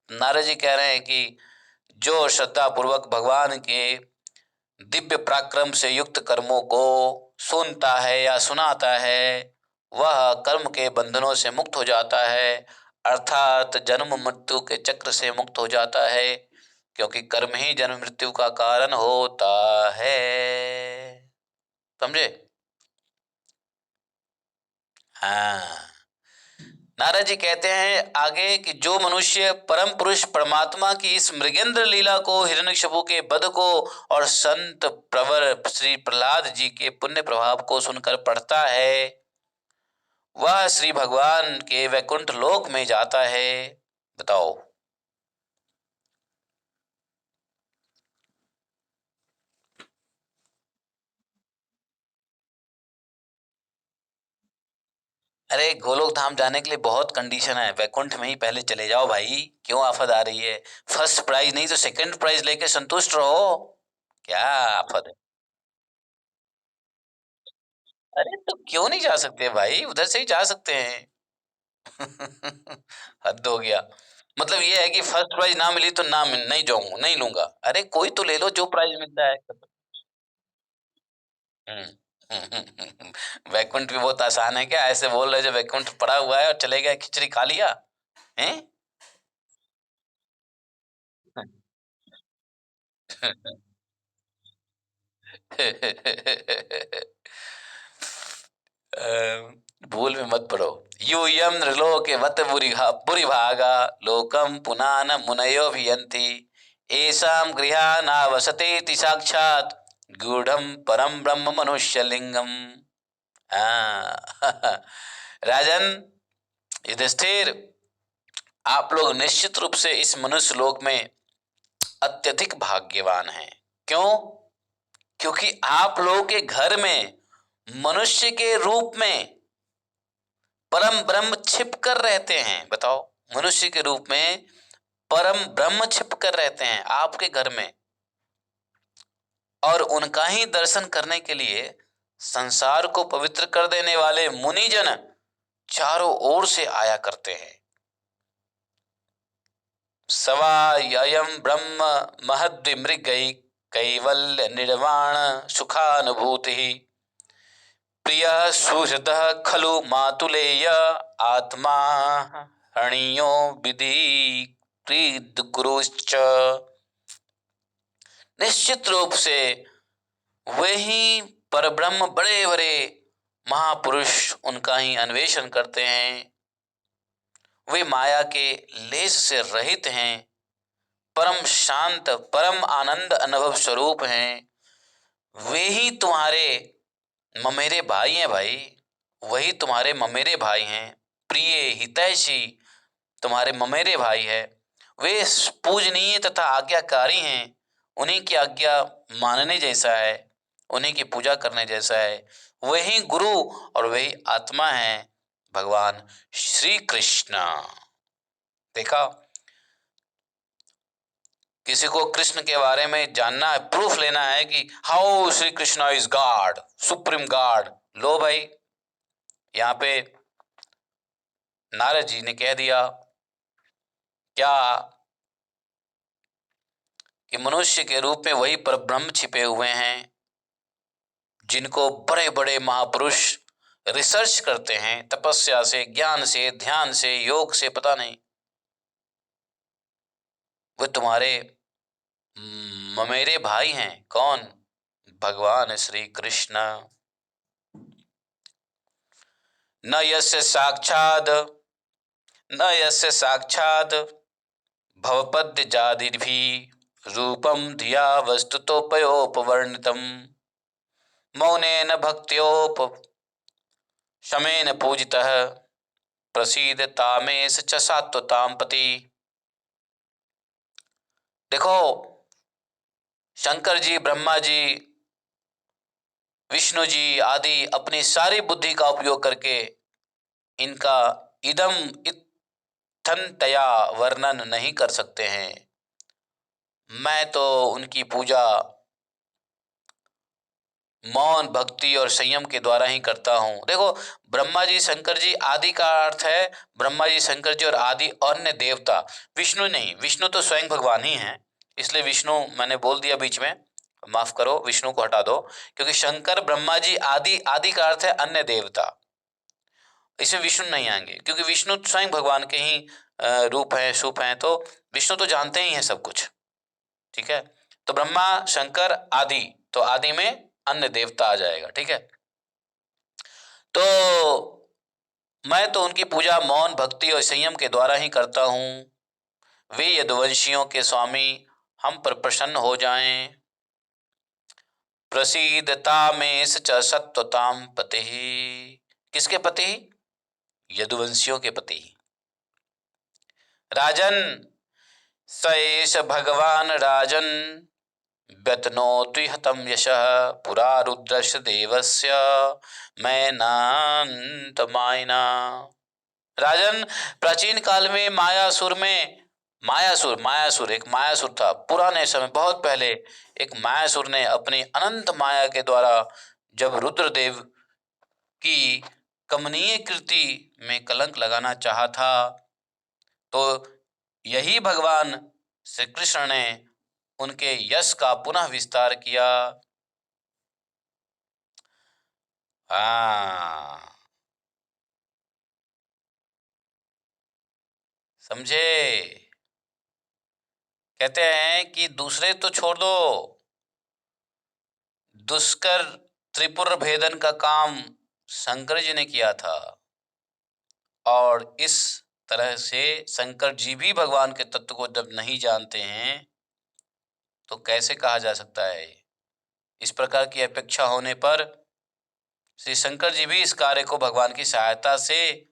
नारद जी कह रहे हैं कि जो श्रद्धा पूर्वक भगवान के दिव्य पराक्रम से युक्त कर्मों को सुनता है या सुनाता है, वह कर्म के बंधनों से मुक्त हो जाता है, अर्थात जन्म मृत्यु के चक्र से मुक्त हो जाता है, क्योंकि कर्म ही जन्म मृत्यु का कारण होता है। समझे? हाँ। नारद जी कहते हैं आगे कि जो मनुष्य परम पुरुष परमात्मा की इस मृगेंद्र लीला को, हिरण्यकशिपु के वध को और संत प्रवर श्री प्रहलाद जी के पुण्य प्रभाव को सुनकर पढ़ता है, वह श्री भगवान के वैकुंठ लोक में जाता है। बताओ। अरे, गोलोक धाम जाने के लिए बहुत कंडीशन है, वैकुंठ में ही पहले चले जाओ भाई, क्यों आफत आ रही है? फर्स्ट प्राइज नहीं तो सेकंड प्राइज लेके संतुष्ट रहो। क्या आफत है? अरे तो क्यों नहीं जा सकते भाई, उधर से ही जा सकते हैं। हद हो गया। मतलब ये है कि फर्स्ट प्राइज ना मिली तो नहीं जाऊंगा, नहीं लूंगा। अरे कोई तो ले लो जो प्राइज मिलता है। वैकुंठ भी बहुत आसान है क्या? ऐसे बोल रहे जो वैकुंठ पड़ा हुआ है और चले गए, खिचड़ी खा लिया हैं? भूल में मत पड़ो। यूयम नृलोके वत बुरी भागा लोकम पुनान मुनयो भियन्ति एषां गृहानावसतेति साक्षात् गूढ़म परम ब्रह्म मनुष्य लिंगम। राजन युधिष्ठिर, आप लोग निश्चित रूप से इस मनुष्य लोक में अत्यधिक भाग्यवान हैं। क्यों? क्योंकि आप लोगों के घर में मनुष्य के रूप में परम ब्रह्म छिप कर रहते हैं। बताओ, मनुष्य के रूप में परम ब्रह्म छिप कर रहते हैं आपके घर में, और उनका ही दर्शन करने के लिए संसार को पवित्र कर देने वाले मुनिजन चारों ओर से आया करते हैं। सवायम ब्रह्म महद्विमृगै कैवल्य निर्वाण सुखानुभूति प्रिय सुहृद खलु मातुलेय आत्मा हणियो विधि प्रीत गुरुश्च। निश्चित रूप से वही परब्रह्म बड़े बड़े महापुरुष उनका ही अन्वेषण करते हैं। वे माया के लेस से रहित हैं, परम शांत परम आनंद अनुभव स्वरूप हैं। वे ही तुम्हारे ममेरे भाई हैं भाई, वही तुम्हारे ममेरे भाई हैं, प्रिय हितैषी तुम्हारे ममेरे भाई है। वे पूजनीय तथा आज्ञाकारी हैं, उन्हीं की आज्ञा मानने जैसा है, उन्हीं की पूजा करने जैसा है। वही गुरु और वही आत्मा है भगवान श्री कृष्ण। देखा, किसी को कृष्ण के बारे में जानना है, प्रूफ लेना है कि how Shri Krishna is God, supreme God, लो भाई, यहां पे नारद जी ने कह दिया क्या कि मनुष्य के रूप में वही परब्रह्म छिपे हुए हैं, जिनको बड़े बड़े महापुरुष रिसर्च करते हैं, तपस्या से, ज्ञान से, ध्यान से, योग से, पता नहीं, वे तुम्हारे ममेरे भाई हैं। कौन? भगवान श्री कृष्ण। न यस्य साक्षाद भवपद्य जादिर्भि रूपम धिया वस्तुतोपयोपवर्णितम मौनेन भक्त्योप शमेन पूजितः प्रसीदतामेष च सात्वतां पति। देखो, शंकर जी, ब्रह्मा जी, विष्णु जी आदि अपनी सारी बुद्धि का उपयोग करके इनका इदम इत्थंतया वर्णन नहीं कर सकते हैं। मैं तो उनकी पूजा मौन, भक्ति और संयम के द्वारा ही करता हूं। देखो, ब्रह्मा जी, शंकर जी, आदि का अर्थ है ब्रह्मा जी, शंकर जी और आदि अन्य देवता। विष्णु नहीं, विष्णु तो स्वयं भगवान ही है, इसलिए विष्णु मैंने बोल दिया बीच में, माफ करो, विष्णु को हटा दो, क्योंकि शंकर, ब्रह्मा जी, आदि, आदि का अर्थ है अन्य देवता, इसमें विष्णु नहीं आएंगे, क्योंकि विष्णु स्वयं भगवान के ही रूप है, सूप है, तो विष्णु तो जानते ही है सब कुछ। ठीक है, तो ब्रह्मा, शंकर, आदि, तो आदि में अन्य देवता आ जाएगा। ठीक है, तो मैं तो उनकी पूजा मौन, भक्ति और संयम के द्वारा ही करता हूं। वे यदुवंशियों के स्वामी हम पर प्रसन्न हो जाएं। प्रसीदतामेष च सत्वतां पति। किसके पति? यदुवंशियों के पति। राजन स एष भगवान राजन व्यतनोति हतं यशः पुरा रुद्रस्य देवस्य मैनान्तमायिना। राजन, प्राचीन काल में मायासुर एक मायासुर था, पुराने समय, बहुत पहले एक मायासुर ने अपनी अनंत माया के द्वारा जब रुद्रदेव की कमनीय कृति में कलंक लगाना चाहा था, तो यही भगवान श्री कृष्ण ने उनके यश का पुनः विस्तार किया। समझे? कहते हैं कि दूसरे तो छोड़ दो, दुष्कर त्रिपुर भेदन का काम शंकर जी ने किया था, और इस तरह से शंकर जी भी भगवान के तत्व को जब नहीं जानते हैं तो कैसे कहा जा सकता है? इस प्रकार की अपेक्षा होने पर श्री शंकर जी भी इस कार्य को भगवान की सहायता से,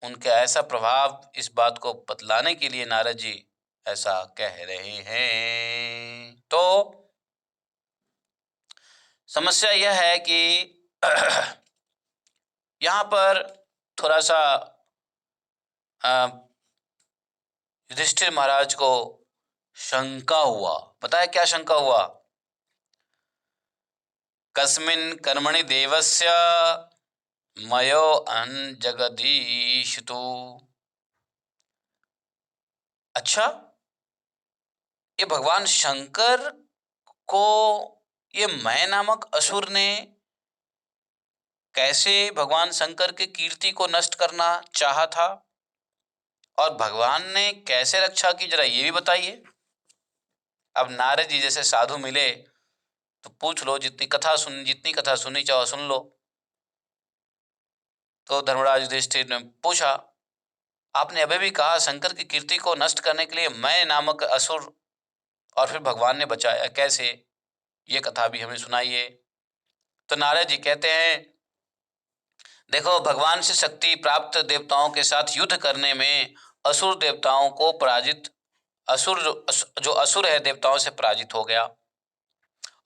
उनका ऐसा प्रभाव, इस बात को बतलाने के लिए नारद जी ऐसा कह रहे हैं। तो समस्या यह है कि यहां पर थोड़ा सा युधिष्ठिर महाराज को शंका हुआ। पता है क्या शंका हुआ? कस्मिन् कर्मणि देवस्य मयो जगदीशितु। अच्छा, ये भगवान शंकर को ये मैं नामक असुर ने कैसे भगवान शंकर की कीर्ति को नष्ट करना चाहा था, और भगवान ने कैसे रक्षा की, जरा ये भी बताइए। अब नारद जी जैसे साधु मिले तो पूछ लो, जितनी कथा सुननी चाहो सुन लो। तो धर्मराज युधिष्ठिर ने पूछा, आपने अभी भी कहा शंकर की कीर्ति को नष्ट करने के लिए मैं नामक असुर, और फिर भगवान ने बचाया, कैसे? ये कथा भी हमें सुनाइए। तो नारद जी कहते हैं, देखो, भगवान से शक्ति प्राप्त देवताओं के साथ युद्ध करने में असुर देवताओं को पराजित असुर जो असुर है देवताओं से पराजित हो गया,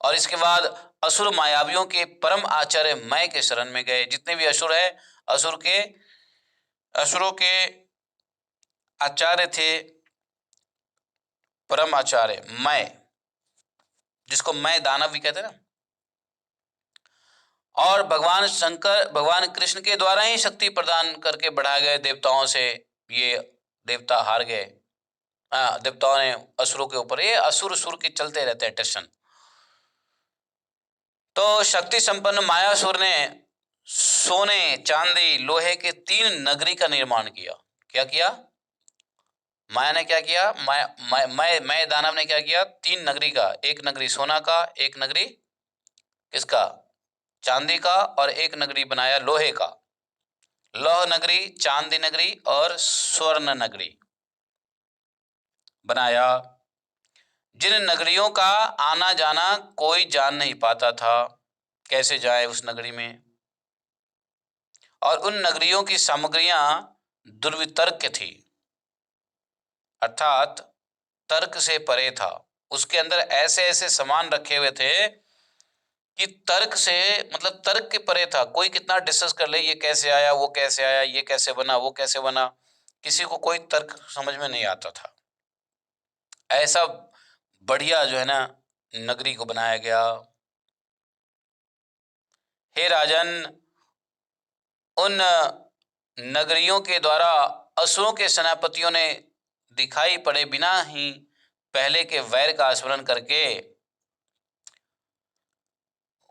और इसके बाद असुर मायावियों के परम आचार्य मैं के शरण में गए। जितने भी असुर है, असुरों के आचार्य थे परम आचार्य मैं, जिसको मैं दानव भी कहते हैं ना। और भगवान कृष्ण के द्वारा ही शक्ति प्रदान करके बढ़ाए गए देवताओं से ये देवता हार गए। देवताओं ने असुरों के ऊपर, ये असुर सुर के चलते रहते हैं टेंशन। तो शक्ति संपन्न मायासुर ने सोने, चांदी, लोहे के 3 नगरी का निर्माण किया। क्या किया? माया ने क्या किया? मैं दानव ने क्या किया? 3 नगरी का, एक नगरी सोना का, एक नगरी किसका? चांदी का, और एक नगरी बनाया लोहे का। लौह नगरी, चांदी नगरी और स्वर्ण नगरी बनाया। जिन नगरियों का आना जाना कोई जान नहीं पाता था, कैसे जाए उस नगरी में, और उन नगरियों की सामग्रियां दुर्वितर्क थी, अर्थात तर्क से परे था। उसके अंदर ऐसे ऐसे सामान रखे हुए थे कि तर्क से, मतलब तर्क के परे था। कोई कितना डिस्कस कर ले, ये कैसे आया, वो कैसे आया, ये कैसे बना, वो कैसे बना, किसी को कोई तर्क समझ में नहीं आता था। ऐसा बढ़िया जो है ना नगरी को बनाया गया। हे राजन, उन नगरियों के द्वारा असुरों के सेनापतियों ने दिखाई पड़े बिना ही पहले के वैर का स्मरण करके,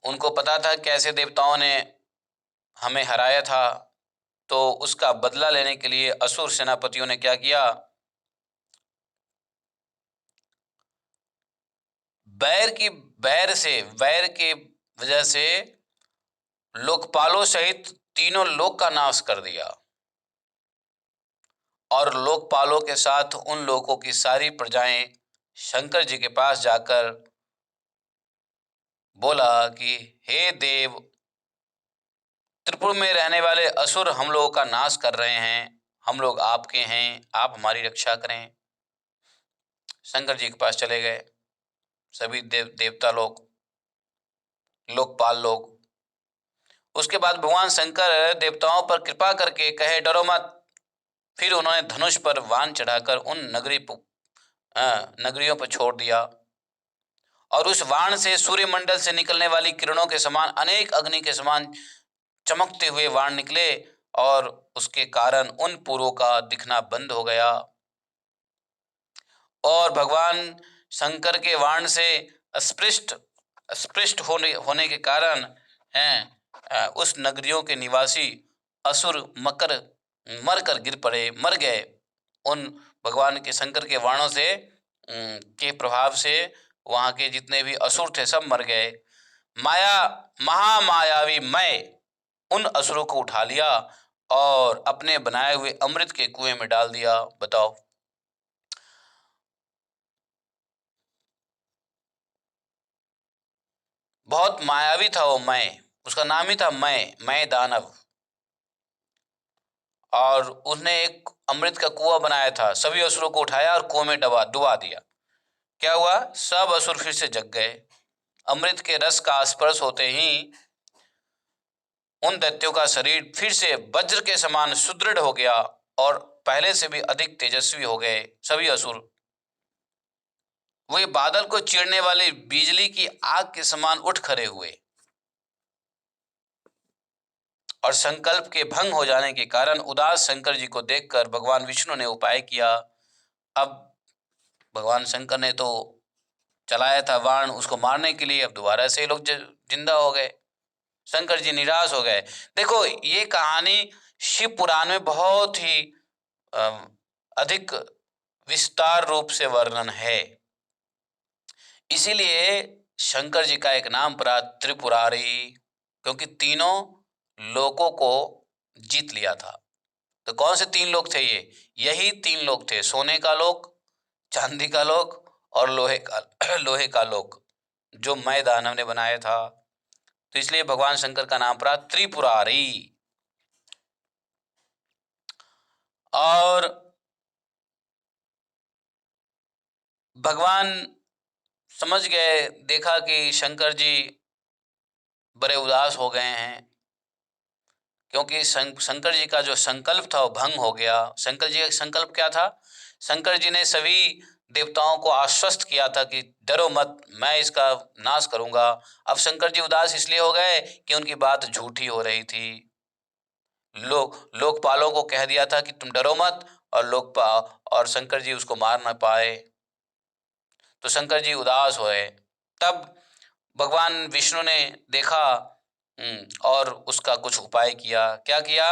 उनको पता था कैसे देवताओं ने हमें हराया था, तो उसका बदला लेने के लिए असुर सेनापतियों ने क्या किया? वैर के वजह से लोकपालों सहित तीनों लोक का नाश कर दिया, और लोकपालों के साथ उन लोगों की सारी प्रजाएं शंकर जी के पास जाकर बोला कि हे देव, त्रिपुर में रहने वाले असुर हम लोगों का नाश कर रहे हैं, हम लोग आपके हैं, आप हमारी रक्षा करें। शंकर जी के पास चले गए सभी देवता लोग, लोकपाल लोग। उसके बाद भगवान शंकर देवताओं पर कृपा करके कहे, डरो मत। फिर उन्होंने धनुष पर वाण चढ़ाकर उन नगरियों पर छोड़ दिया, और उस वाण से सूर्यमंडल से निकलने वाली किरणों के समान अनेक अग्नि के समान चमकते हुए वाण निकले, और उसके कारण उन पुरों का दिखना बंद हो गया। और भगवान शंकर के वाण से स्पृष्ट होने के कारण उस नगरियों के निवासी असुर मर कर गिर पड़े, मर गए। उन भगवान के शंकर के वाणों से के प्रभाव से वहां के जितने भी असुर थे सब मर गए। महामायावी मैं उन असुरों को उठा लिया और अपने बनाए हुए अमृत के कुएं में डाल दिया। बताओ, बहुत मायावी था वो मैं, उसका नाम ही था मैं दानव। और उसने एक अमृत का कुआं बनाया था, सभी असुरों को उठाया और कुएं में डुबा दिया। क्या हुआ? सब असुर फिर से जग गए। अमृत के रस का स्पर्श होते ही उन दैत्यों का शरीर फिर से वज्र के समान सुदृढ़ हो गया, और पहले से भी अधिक तेजस्वी हो गए सभी असुर। वे बादल को चीरने वाले बिजली की आग के समान उठ खड़े हुए, और संकल्प के भंग हो जाने के कारण उदास शंकर जी को देखकर भगवान विष्णु ने उपाय किया। अब भगवान शंकर ने तो चलाया था बाण उसको मारने के लिए, अब दोबारा से लोग जिंदा हो गए। शंकर जी निराश हो गए। देखो, ये कहानी शिव पुराण में बहुत ही अधिक विस्तार रूप से वर्णन है। इसीलिए शंकर जी का एक नाम पड़ा त्रिपुरारी, क्योंकि तीनों लोकों को जीत लिया था। तो कौन से तीन लोग थे ये? यही तीन लोग थे, सोने का लोक, चांदी का लोक और लोहे का लोहे का लोक, जो मैं दानव ने बनाया था। तो इसलिए भगवान शंकर का नाम पड़ा त्रिपुरारी। और भगवान समझ गए, देखा कि शंकर जी बड़े उदास हो गए हैं, क्योंकि शंकर जी का जो संकल्प था वो भंग हो गया। शंकर जी का संकल्प क्या था? शंकर जी ने सभी देवताओं को आश्वस्त किया था कि डरो मत, मैं इसका नाश करूंगा। अब शंकर जी उदास इसलिए हो गए कि उनकी बात झूठी हो रही थी। लोकपालों को कह दिया था कि तुम डरो मत, और और शंकर जी उसको मार ना पाए, तो शंकर जी उदास हुए। तब भगवान विष्णु ने देखा और उसका कुछ उपाय किया। क्या किया?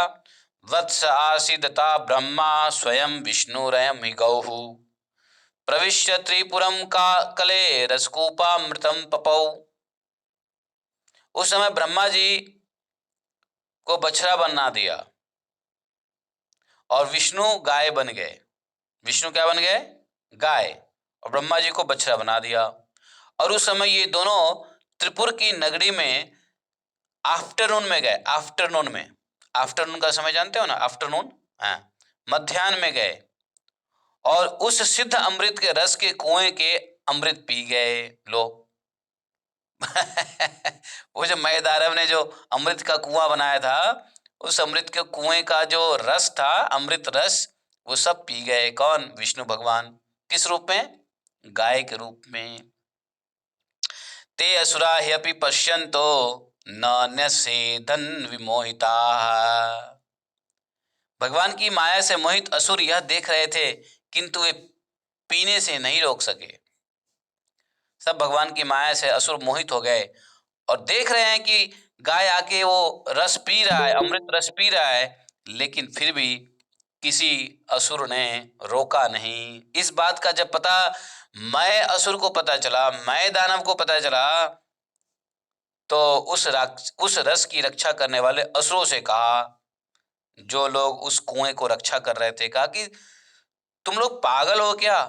वत्स आसीदता ब्रह्मा स्वयं विष्णुरयं हि गौः प्रविश्य त्रिपुरम का कले रसकूपामृतम पपौ। उस समय ब्रह्मा जी को बछड़ा बना दिया और विष्णु गाय बन गए। विष्णु क्या बन गए? गाय। और ब्रह्मा जी को बछड़ा बना दिया। और उस समय ये दोनों त्रिपुर की नगरी में आफ्टरनून में गए। आफ्टरनून में, आफ्टरनून का समय जानते हो ना? आफ्टरनून, हाँ, मध्याह्न में गए और उस सिद्ध अमृत के रस के कुएं के अमृत पी गए लोग। वो जो मैदारव ने जो अमृत का कुआं बनाया था, उस अमृत के कुएं का जो रस था, अमृत रस, वो सब पी गए। कौन? विष्णु भगवान। किस रूप में? गाय के रूप में। ते असुरा ह्यपि पश्यन्तो न न्यसेदन् विमोहिताः। भगवान की माया से मोहित असुर यह देख रहे थे, किंतु वे पीने से नहीं रोक सके। सब भगवान की माया से असुर मोहित हो गए और देख रहे हैं कि गाय आके वो रस पी रहा है, अमृत रस पी रहा है, लेकिन फिर भी किसी असुर ने रोका नहीं। इस बात का जब पता मैं असुर को पता चला, मैं दानव को पता चला, तो उस रस की रक्षा करने वाले असुरों से कहा, जो लोग उस कुएं को रक्षा कर रहे थे, कहा कि तुम लोग पागल हो क्या?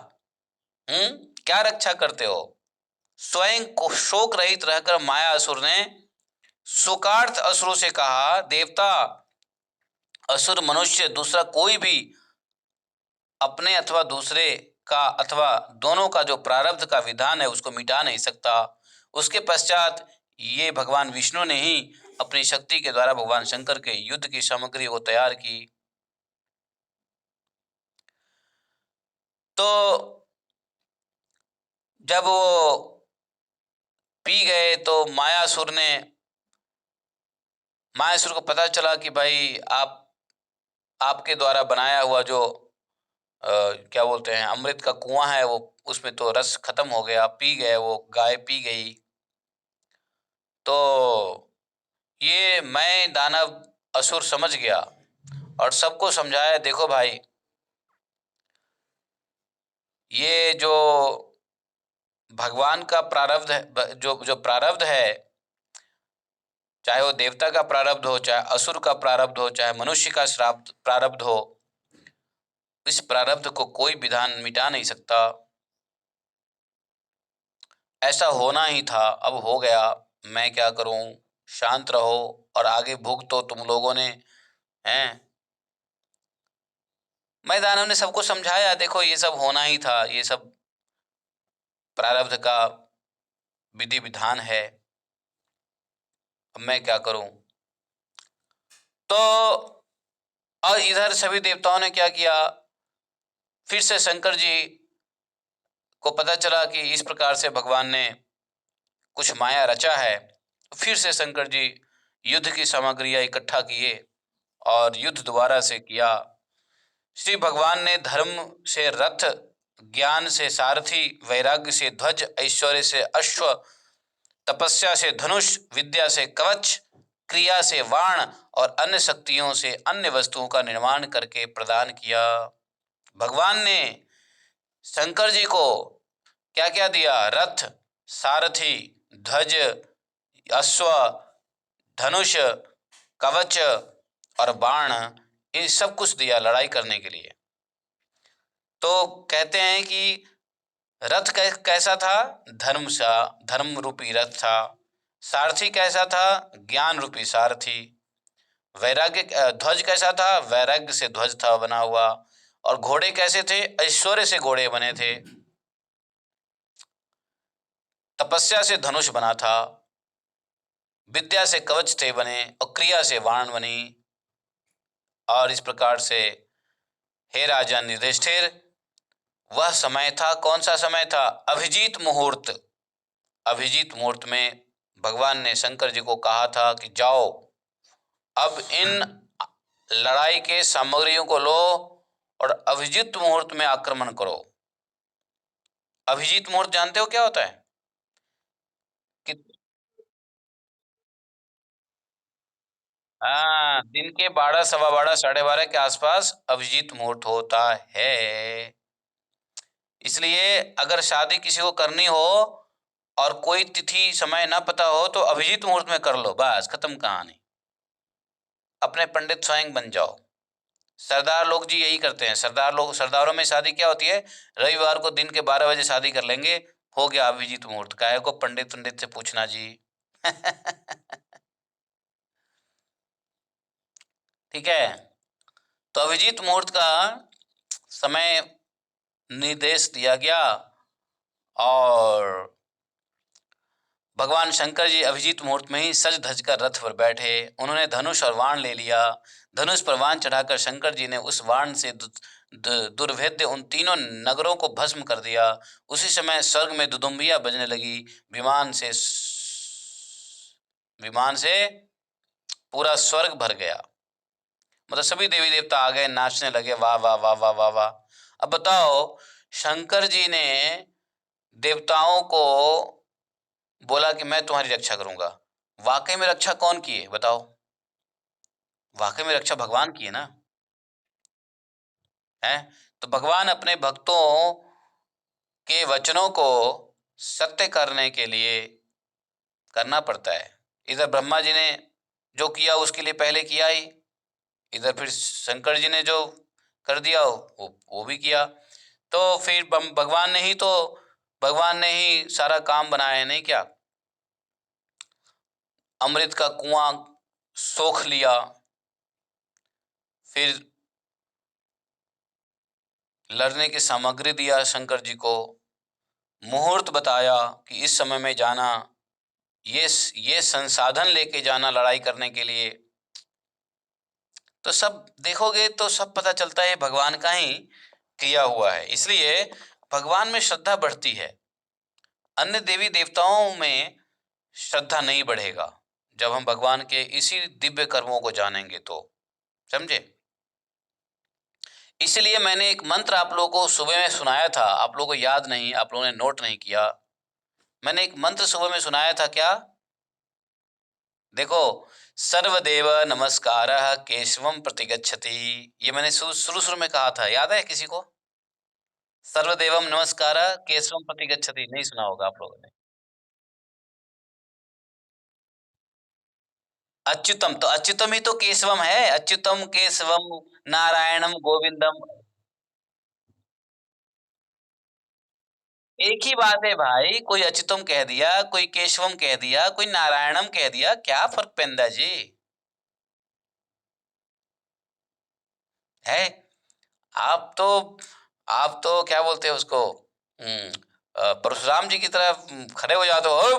क्या रक्षा करते हो? स्वयं को शोक रहित रहकर माया असुर ने शोकार्थ असुरों से कहा, देवता, असुर, मनुष्य, दूसरा कोई भी अपने अथवा दूसरे का अथवा दोनों का जो प्रारब्ध का विधान है उसको मिटा नहीं सकता। उसके पश्चात ये भगवान विष्णु ने ही अपनी शक्ति के द्वारा भगवान शंकर के युद्ध की सामग्री को तैयार की। तो जब वो पी गए तो मायासुर को पता चला कि भाई आपके द्वारा बनाया हुआ जो क्या बोलते हैं, अमृत का कुआं है, वो उसमें तो रस खत्म हो गया, पी गए, वो गाय पी गई। तो ये मैं दानव असुर समझ गया और सबको समझाया, देखो भाई, ये जो भगवान का प्रारब्ध है, जो प्रारब्ध है, चाहे वो देवता का प्रारब्ध हो, चाहे असुर का प्रारब्ध हो, चाहे मनुष्य का श्राप प्रारब्ध हो, इस प्रारब्ध को कोई विधान मिटा नहीं सकता। ऐसा होना ही था, अब हो गया, मैं क्या करूं? शांत रहो और आगे भुगतो तुम लोगों ने, हैं? मैं दानव ने सबको समझाया, देखो ये सब होना ही था, ये सब प्रारब्ध का विधि विधान है, अब मैं क्या करूं? तो और इधर सभी देवताओं ने क्या किया, फिर से शंकर जी को पता चला कि इस प्रकार से भगवान ने कुछ माया रचा है। फिर से शंकर जी युद्ध की सामग्रियां इकट्ठा किए और युद्ध दोबारा से किया। श्री भगवान ने धर्म से रथ, ज्ञान से सारथी, वैराग्य से ध्वज, ऐश्वर्य से अश्व, तपस्या से धनुष, विद्या से कवच, क्रिया से वाण और अन्य शक्तियों से अन्य वस्तुओं का निर्माण करके प्रदान किया। भगवान ने शंकर जी को क्या क्या दिया? रथ, सारथी, ध्वज, अश्व, धनुष, कवच और बाण, ये सब कुछ दिया लड़ाई करने के लिए। तो कहते हैं कि रथ कैसा था? धर्म रूपी रथ था। सारथी कैसा था? ज्ञान रूपी सारथी। वैराग्य ध्वज कैसा था? वैराग्य से ध्वज था बना हुआ। और घोड़े कैसे थे? ऐश्वर्य से घोड़े बने थे। तपस्या से धनुष बना था, विद्या से कवच थे बने, और क्रिया से बाण बनी। और इस प्रकार से हे राजन युधिष्ठिर, वह समय था, कौन सा समय था? अभिजीत मुहूर्त। अभिजीत मुहूर्त में भगवान ने शंकर जी को कहा था कि जाओ, अब इन लड़ाई के सामग्रियों को लो और अभिजीत मुहूर्त में आक्रमण करो। अभिजीत मुहूर्त जानते हो क्या होता है? कि हाँ, दिन के 12, सवा 12, साढ़े 12 के आसपास अभिजीत मुहूर्त होता है। इसलिए अगर शादी किसी को करनी हो और कोई तिथि समय ना पता हो तो अभिजीत मुहूर्त में कर लो, बस खत्म कहानी। अपने पंडित स्वयं बन जाओ। सरदार लोग जी यही करते हैं। सरदारों में शादी क्या होती है? रविवार को दिन के 12 बजे शादी कर लेंगे, हो गया अभिजीत मुहूर्त। काहे को पंडित से पूछना जी। ठीक है। तो अभिजीत मुहूर्त का समय निर्देश दिया गया और भगवान शंकर जी अभिजीत मुहूर्त में ही सज धज कर रथ पर बैठे। उन्होंने धनुष और बाण ले लिया। धनुष पर बाण चढ़ाकर शंकर जी ने उस बाण से दुर्भेद्य उन तीनों नगरों को भस्म कर दिया। उसी समय स्वर्ग में दुदुम्बियां बजने लगी। विमान से पूरा स्वर्ग भर गया। मतलब सभी देवी देवता आ गए, नाचने लगे, वाह वाह वाह वाह वाह वाह। अब बताओ, शंकर जी ने देवताओं को बोला कि मैं तुम्हारी रक्षा करूंगा। वाकई में रक्षा कौन की है बताओ? वाकई में रक्षा भगवान की है ना? है। तो भगवान अपने भक्तों के वचनों को सत्य करने के लिए करना पड़ता है। इधर ब्रह्मा जी ने जो किया उसके लिए पहले किया ही, इधर फिर शंकर जी ने जो कर दिया वो भी किया। तो फिर भगवान ने ही सारा काम बनाया है, नहीं क्या? अमृत का कुआं सोख लिया, फिर लड़ने की सामग्री दिया शंकर जी को, मुहूर्त बताया कि इस समय में जाना, ये संसाधन लेके जाना लड़ाई करने के लिए। तो सब देखोगे तो सब पता चलता है भगवान का ही किया हुआ है। इसलिए भगवान में श्रद्धा बढ़ती है। अन्य देवी देवताओं में श्रद्धा नहीं बढ़ेगा जब हम भगवान के इसी दिव्य कर्मों को जानेंगे तो। समझे? इसलिए मैंने एक मंत्र आप लोगों को सुबह में सुनाया था, आप लोगों को याद नहीं, आप लोगों ने नोट नहीं किया। मैंने एक मंत्र सुबह में सुनाया था क्या? देखो, सर्वदेव नमस्कारः केशवम प्रतिगच्छति। ये मैंने शुरू शुरू में कहा था, याद है किसी को? सर्वदेवम नमस्कारः केशवम प्रतिगच्छति, नहीं सुना होगा आप लोगों ने। अच्युतम, तो अच्युतम ही तो केशवम है। अच्युतम केशवम नारायणम गोविंदम। एक ही बात है भाई, कोई अच्युतम कह दिया, कोई केशवम कह दिया, कोई नारायणम कह दिया, क्या फर्क पैंदा जी? है। आप तो आप तो क्या बोलते हैं उसको, परशुराम जी की तरह खड़े हो जाते हो।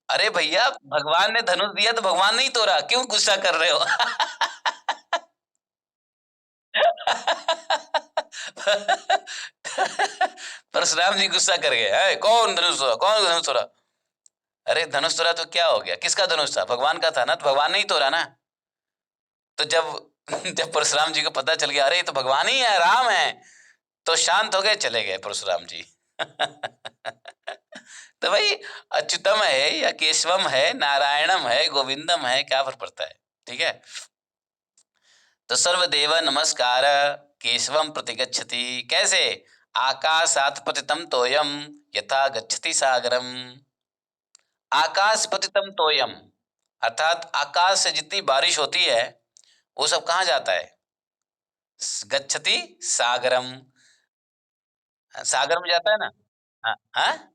अरे भैया, भगवान ने धनुष दिया तो भगवान नहीं तोड़ा, क्यों गुस्सा कर रहे हो? परशुराम जी गुस्सा कर गए, है कौन धनुष तोड़ा, कौन धनुष तोड़ा? अरे धनुष तोड़ा तो क्या हो गया? किसका धनुष था? भगवान का था ना, तो भगवान नहीं तोड़ा ना। तो जब जब परशुराम जी को पता चल गया, अरे ये तो भगवान ही है, राम है, तो शांत हो गए, चले गए परशुराम जी। तो भाई, अच्युतम है या केशवम है, नारायणम है, गोविंदम है, क्या फर्क पड़ता है? ठीक है। तो सर्वदेव नमस्कार केशवम प्रतिगच्छति। कैसे? आकाशात् पतितं तोयम यथा गच्छति सागरम। आकाश पतितम तोयम, अर्थात आकाश से जितनी बारिश होती है वो सब कहाँ जाता है? गच्छति सागरम। सागर में जाता है ना। हाँ हाँ?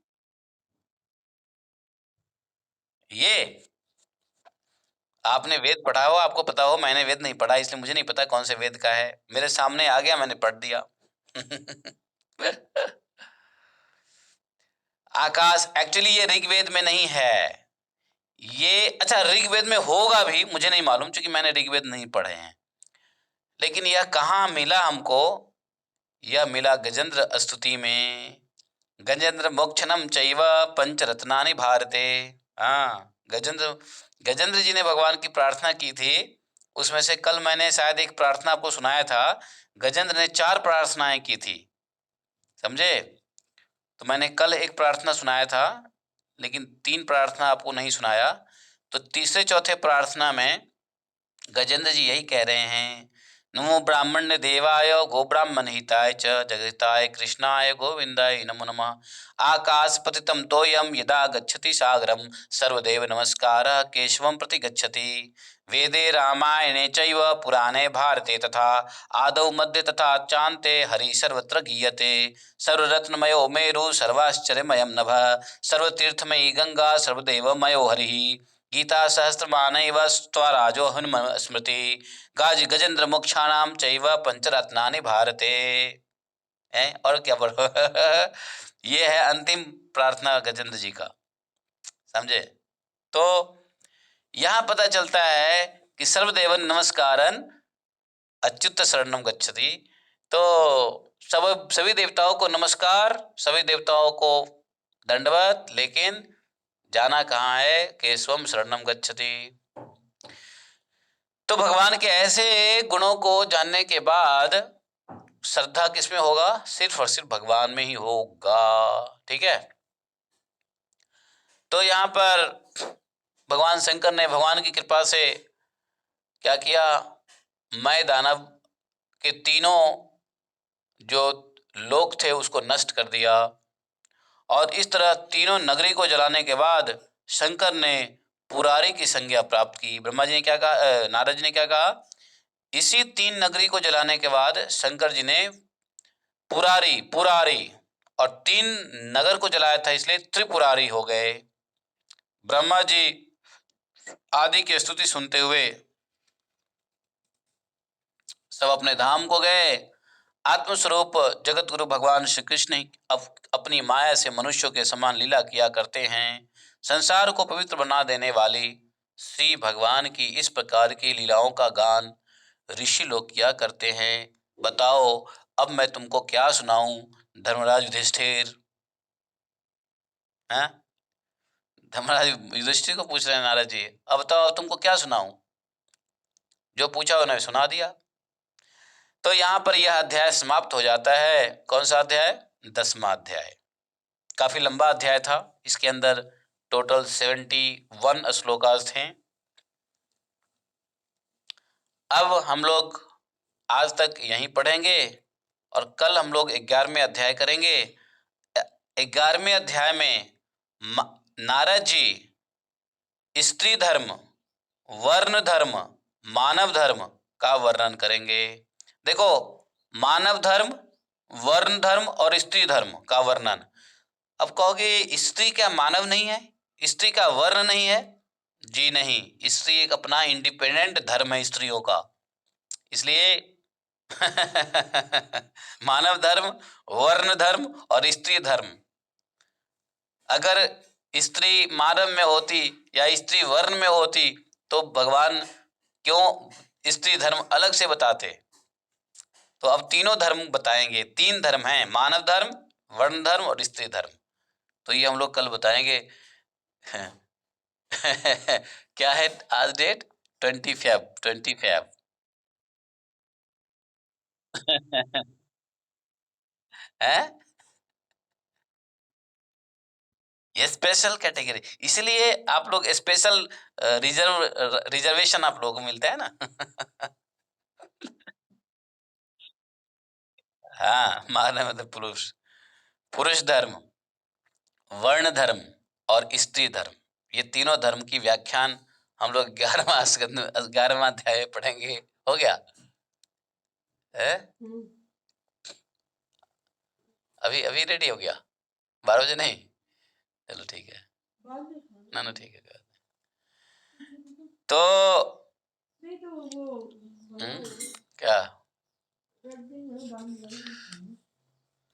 ये आपने वेद पढ़ा हो, आपको पता हो, मैंने वेद नहीं पढ़ा इसलिए मुझे नहीं पता कौन से वेद का है। मेरे सामने आ गया, मैंने पढ़ दिया। आकाश एक्चुअली ये ऋग्वेद में नहीं है। ये अच्छा ऋग्वेद में होगा भी, मुझे नहीं मालूम क्योंकि मैंने ऋग्वेद नहीं पढ़े हैं। लेकिन यह कहाँ मिला हमको? यह मिला गजेंद्र स्तुति में। गजेंद्र मोक्षणम चैव पंचरत्नानि भारते। हाँ, गजेंद्र, गजेंद्र जी ने भगवान की प्रार्थना की थी। उसमें से कल मैंने शायद एक प्रार्थना आपको सुनाया था। गजेंद्र ने 4 प्रार्थनाएं की थी, समझे? तो मैंने कल एक प्रार्थना सुनाया था, लेकिन 3 प्रार्थना आपको नहीं सुनाया। तो तीसरे चौथे प्रार्थना में गजेंद्र जी यही कह रहे हैं, नमो ब्राह्मण्य देवाय गो ब्राह्मण हिताय च जगहिताय कृष्णाय गोविंदाय नमो नमः। आकाश पतितम तोयम यदा गच्छति सागरम सर्वदेव नमस्कारः केशवम प्रति गच्छति। वेदे रामायणे चैव पुराणे भारते तथा आदौ मध्ये तथा चान्ते हरि सर्वत्र गीयते। सर्वरत्नमयो मेरु सर्वाश्चर्यमयं नभः सर्वतीर्थमयी गंगा सर्वदेवमयो हरिः। गीता सहस्रमानैव स्वराजो हनुम स्मृति गाज गजेंद्र मोक्षाणाम चैव पंचरत्नानि भारते। हैं और क्या पढ़ो। ये है अंतिम प्रार्थना गजेंद्र जी का, समझे? तो यहां पता चलता है कि सर्वदेवन नमस्कारन अच्युत शरणम गच्छति। तो सब सभी देवताओं को नमस्कार, सभी देवताओं को दंडवत, लेकिन जाना कहाँ है? केशवम शरणम गच्छति। तो भगवान के ऐसे गुणों को जानने के बाद श्रद्धा किसमें होगा? सिर्फ और सिर्फ भगवान में ही होगा। ठीक है? तो यहां पर भगवान शंकर ने भगवान की कृपा से क्या किया? मैं दानव के तीनों जो लोक थे उसको नष्ट कर दिया। और इस तरह तीनों नगरी को जलाने के बाद शंकर ने पुरारी की संज्ञा प्राप्त की। ब्रह्मा जी ने क्या कहा, नारद जी ने क्या कहा? इसी 3 नगरी को जलाने के बाद शंकर जी ने पुरारी पुरारी और 3 नगर को जलाया था, इसलिए त्रिपुरारी हो गए। ब्रह्मा जी आदि की स्तुति सुनते हुए सब अपने धाम को गए। आत्मस्वरूप जगत गुरु भगवान श्री कृष्ण ही अपनी माया से मनुष्यों के समान लीला किया करते हैं। संसार को पवित्र बना देने वाली श्री भगवान की इस प्रकार की लीलाओं का गान ऋषि लोग किया करते हैं। बताओ अब मैं तुमको क्या सुनाऊं धर्मराज युधिष्ठिर? हैं? धर्मराज युधिष्ठिर को पूछ रहे हैं नारद जी, अब बताओ अब तुमको क्या सुनाऊं? जो पूछा उन्होंने सुना दिया। तो यहाँ पर यह अध्याय समाप्त हो जाता है। कौन सा अध्याय? 10वां अध्याय। काफी लंबा अध्याय था। इसके अंदर टोटल 71 श्लोकास थे। अब हम लोग आज तक यहीं पढ़ेंगे और कल हम लोग 11वें अध्याय करेंगे। 11वें अध्याय में नारद जी स्त्री धर्म, वर्ण धर्म, मानव धर्म का वर्णन करेंगे। देखो, मानव धर्म, वर्ण धर्म और स्त्री धर्म का वर्णन। अब कहोगे स्त्री क्या मानव नहीं है? स्त्री का वर्ण नहीं है? जी नहीं, स्त्री एक अपना इंडिपेंडेंट धर्म है स्त्रियों का, इसलिए मानव धर्म, वर्ण धर्म और स्त्री धर्म। अगर स्त्री मानव में होती या स्त्री वर्ण में होती तो भगवान क्यों स्त्री धर्म अलग से बताते? तो अब तीनों धर्म बताएंगे। 3 धर्म हैं, मानव धर्म, वर्ण धर्म और स्त्री धर्म। तो ये हम लोग कल बताएंगे। क्या है आज डेट? 25। है ये स्पेशल कैटेगरी, इसलिए आप लोग स्पेशल रिजर्वेशन आप लोगों को मिलता है ना। हाँ, मारने मतलब पुरुष, पुरुष धर्म, वर्ण धर्म और स्त्री धर्म। ये तीनों धर्म की व्याख्यान हम लोग 11वां अध्याय पढ़ेंगे। हो गया है? अभी अभी रेडी हो गया? 12 बजे नहीं? चलो ठीक है, ना ठीक है। तो क्या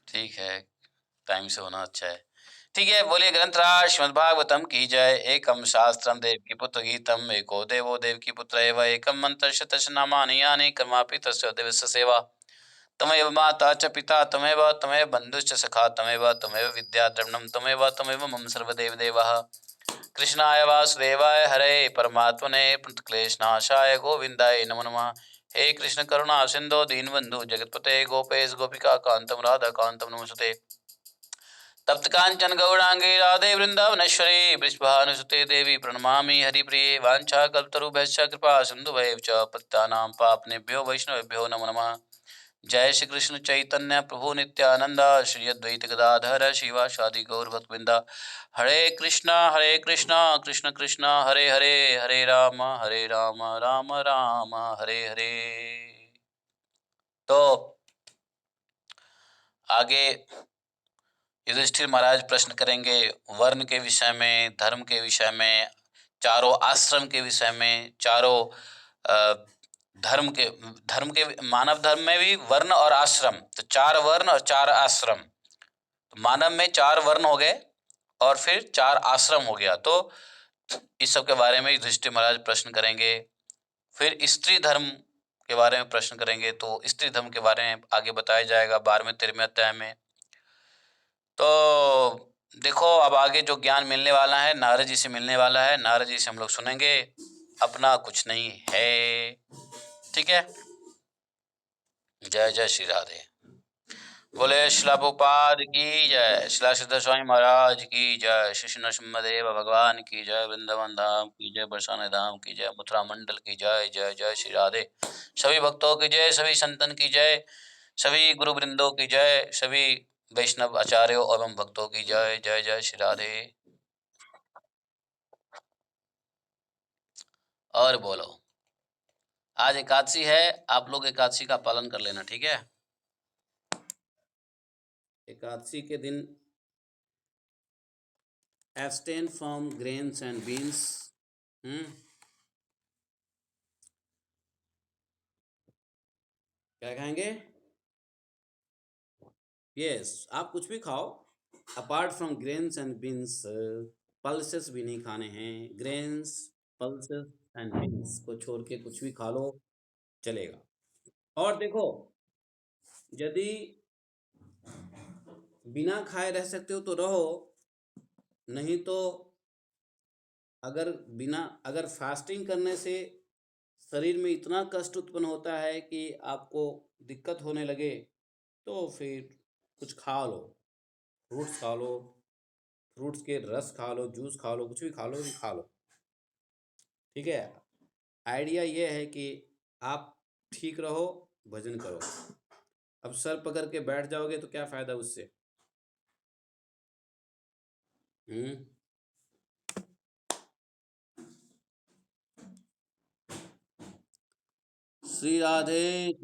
ठीक है, टाइम से होना अच्छा है। ठीक है, बोलिए ग्रंथराज श्रीमद्भागवतम की जय। एकम शास्त्रम देव की पुत्र गीतम, एको देवो देव की पुत्र एव, एकम मंत्र शतश नामानि यानि कर्मापि तस्य देवस्य सेवा। तमेव माता च पिता तमेव, तमेव बंधुश्च सखा तमेव, तमेव विद्या द्रविणम तमेव, तमेव मम सर्वदेव देवः। कृष्णाय वासुदेवाय हरे परमात्मने प्रणतक्लेशनाशाय गोविंदाय नमो नमः। हे कृष्ण करुणा सिंधु दीनबंधु जगतपते गोपेश गोपिका कांतम राधा कांतम नमस्ते। तप्त कांचन गौरांगे राधे वृंदावनेश्वरी वृषभानुसुते देवी प्रणमामि हरिप्रिये। वाञ्छाकल्पतरुभ्यश्च कृपा सिन्धुभ्यश्च च पतितानां पावनेभ्यो वैष्णवेभ्यो नमो नमः। जय श्री कृष्ण चैतन्य प्रभु नित्यानंद, श्री अद्वैत गदाधर शिवासादि गौर भक्तवृंद। हरे कृष्णा कृष्ण कृष्ण हरे हरे, हरे राम राम राम हरे हरे। तो आगे युधिष्ठिर महाराज प्रश्न करेंगे वर्ण के विषय में, धर्म के विषय में, चारों आश्रम के विषय में, चारों धर्म के मानव धर्म में भी वर्ण और आश्रम, तो 4 वर्ण और 4 आश्रम। तो मानव में 4 वर्ण हो गए और फिर 4 आश्रम हो गया। तो इस सब के बारे में युधिष्ठिर महाराज प्रश्न करेंगे। फिर स्त्री धर्म के बारे में प्रश्न करेंगे, तो स्त्री धर्म के बारे में आगे बताया जाएगा 12वें 13वें अध्याय में। तो देखो अब आगे जो ज्ञान मिलने वाला है नारद जी से मिलने वाला है, नारद जी से हम लोग सुनेंगे। अपना कुछ नहीं है, ठीक है। जय जय श्री राधे। बोले श्रील प्रभुपाद की जय, श्रील सिद्धेश्वर स्वामी महाराज की जय, श्री नरसिम्हदेव भगवान की जय, वृंदावन धाम की जय, बरसाने धाम की जय, मथुरा मंडल की जय। जय जय श्री राधे। सभी भक्तों की जय, सभी संतन की जय, सभी गुरु वृंदों की जय, सभी वैष्णव आचार्यों एवं भक्तों की जय। जय जय श्री राधे। और बोलो, आज एकादशी है, आप लोग एकादशी का पालन कर लेना, ठीक है। एकादशी के दिन abstain from grains and beans। क्या खाएंगे? यस, आप कुछ भी खाओ apart from grains and beans. Pulses भी नहीं खाने हैं। ग्रेन्स, पल्सेस एंड बीन्स को छोड़ के कुछ भी खा लो, चलेगा। और देखो, यदि बिना खाए रह सकते हो तो रहो, नहीं तो अगर फास्टिंग करने से शरीर में इतना कष्ट उत्पन्न होता है कि आपको दिक्कत होने लगे, तो फिर कुछ खा लो, फ्रूट्स खा लो, फ्रूट्स के रस खा लो, जूस खा लो, कुछ भी खा लो, भी खा लो, ठीक है। आइडिया ये है कि आप ठीक रहो, भजन करो। अब सर पकड़ के बैठ जाओगे तो क्या फायदा उससे? श्री राधे।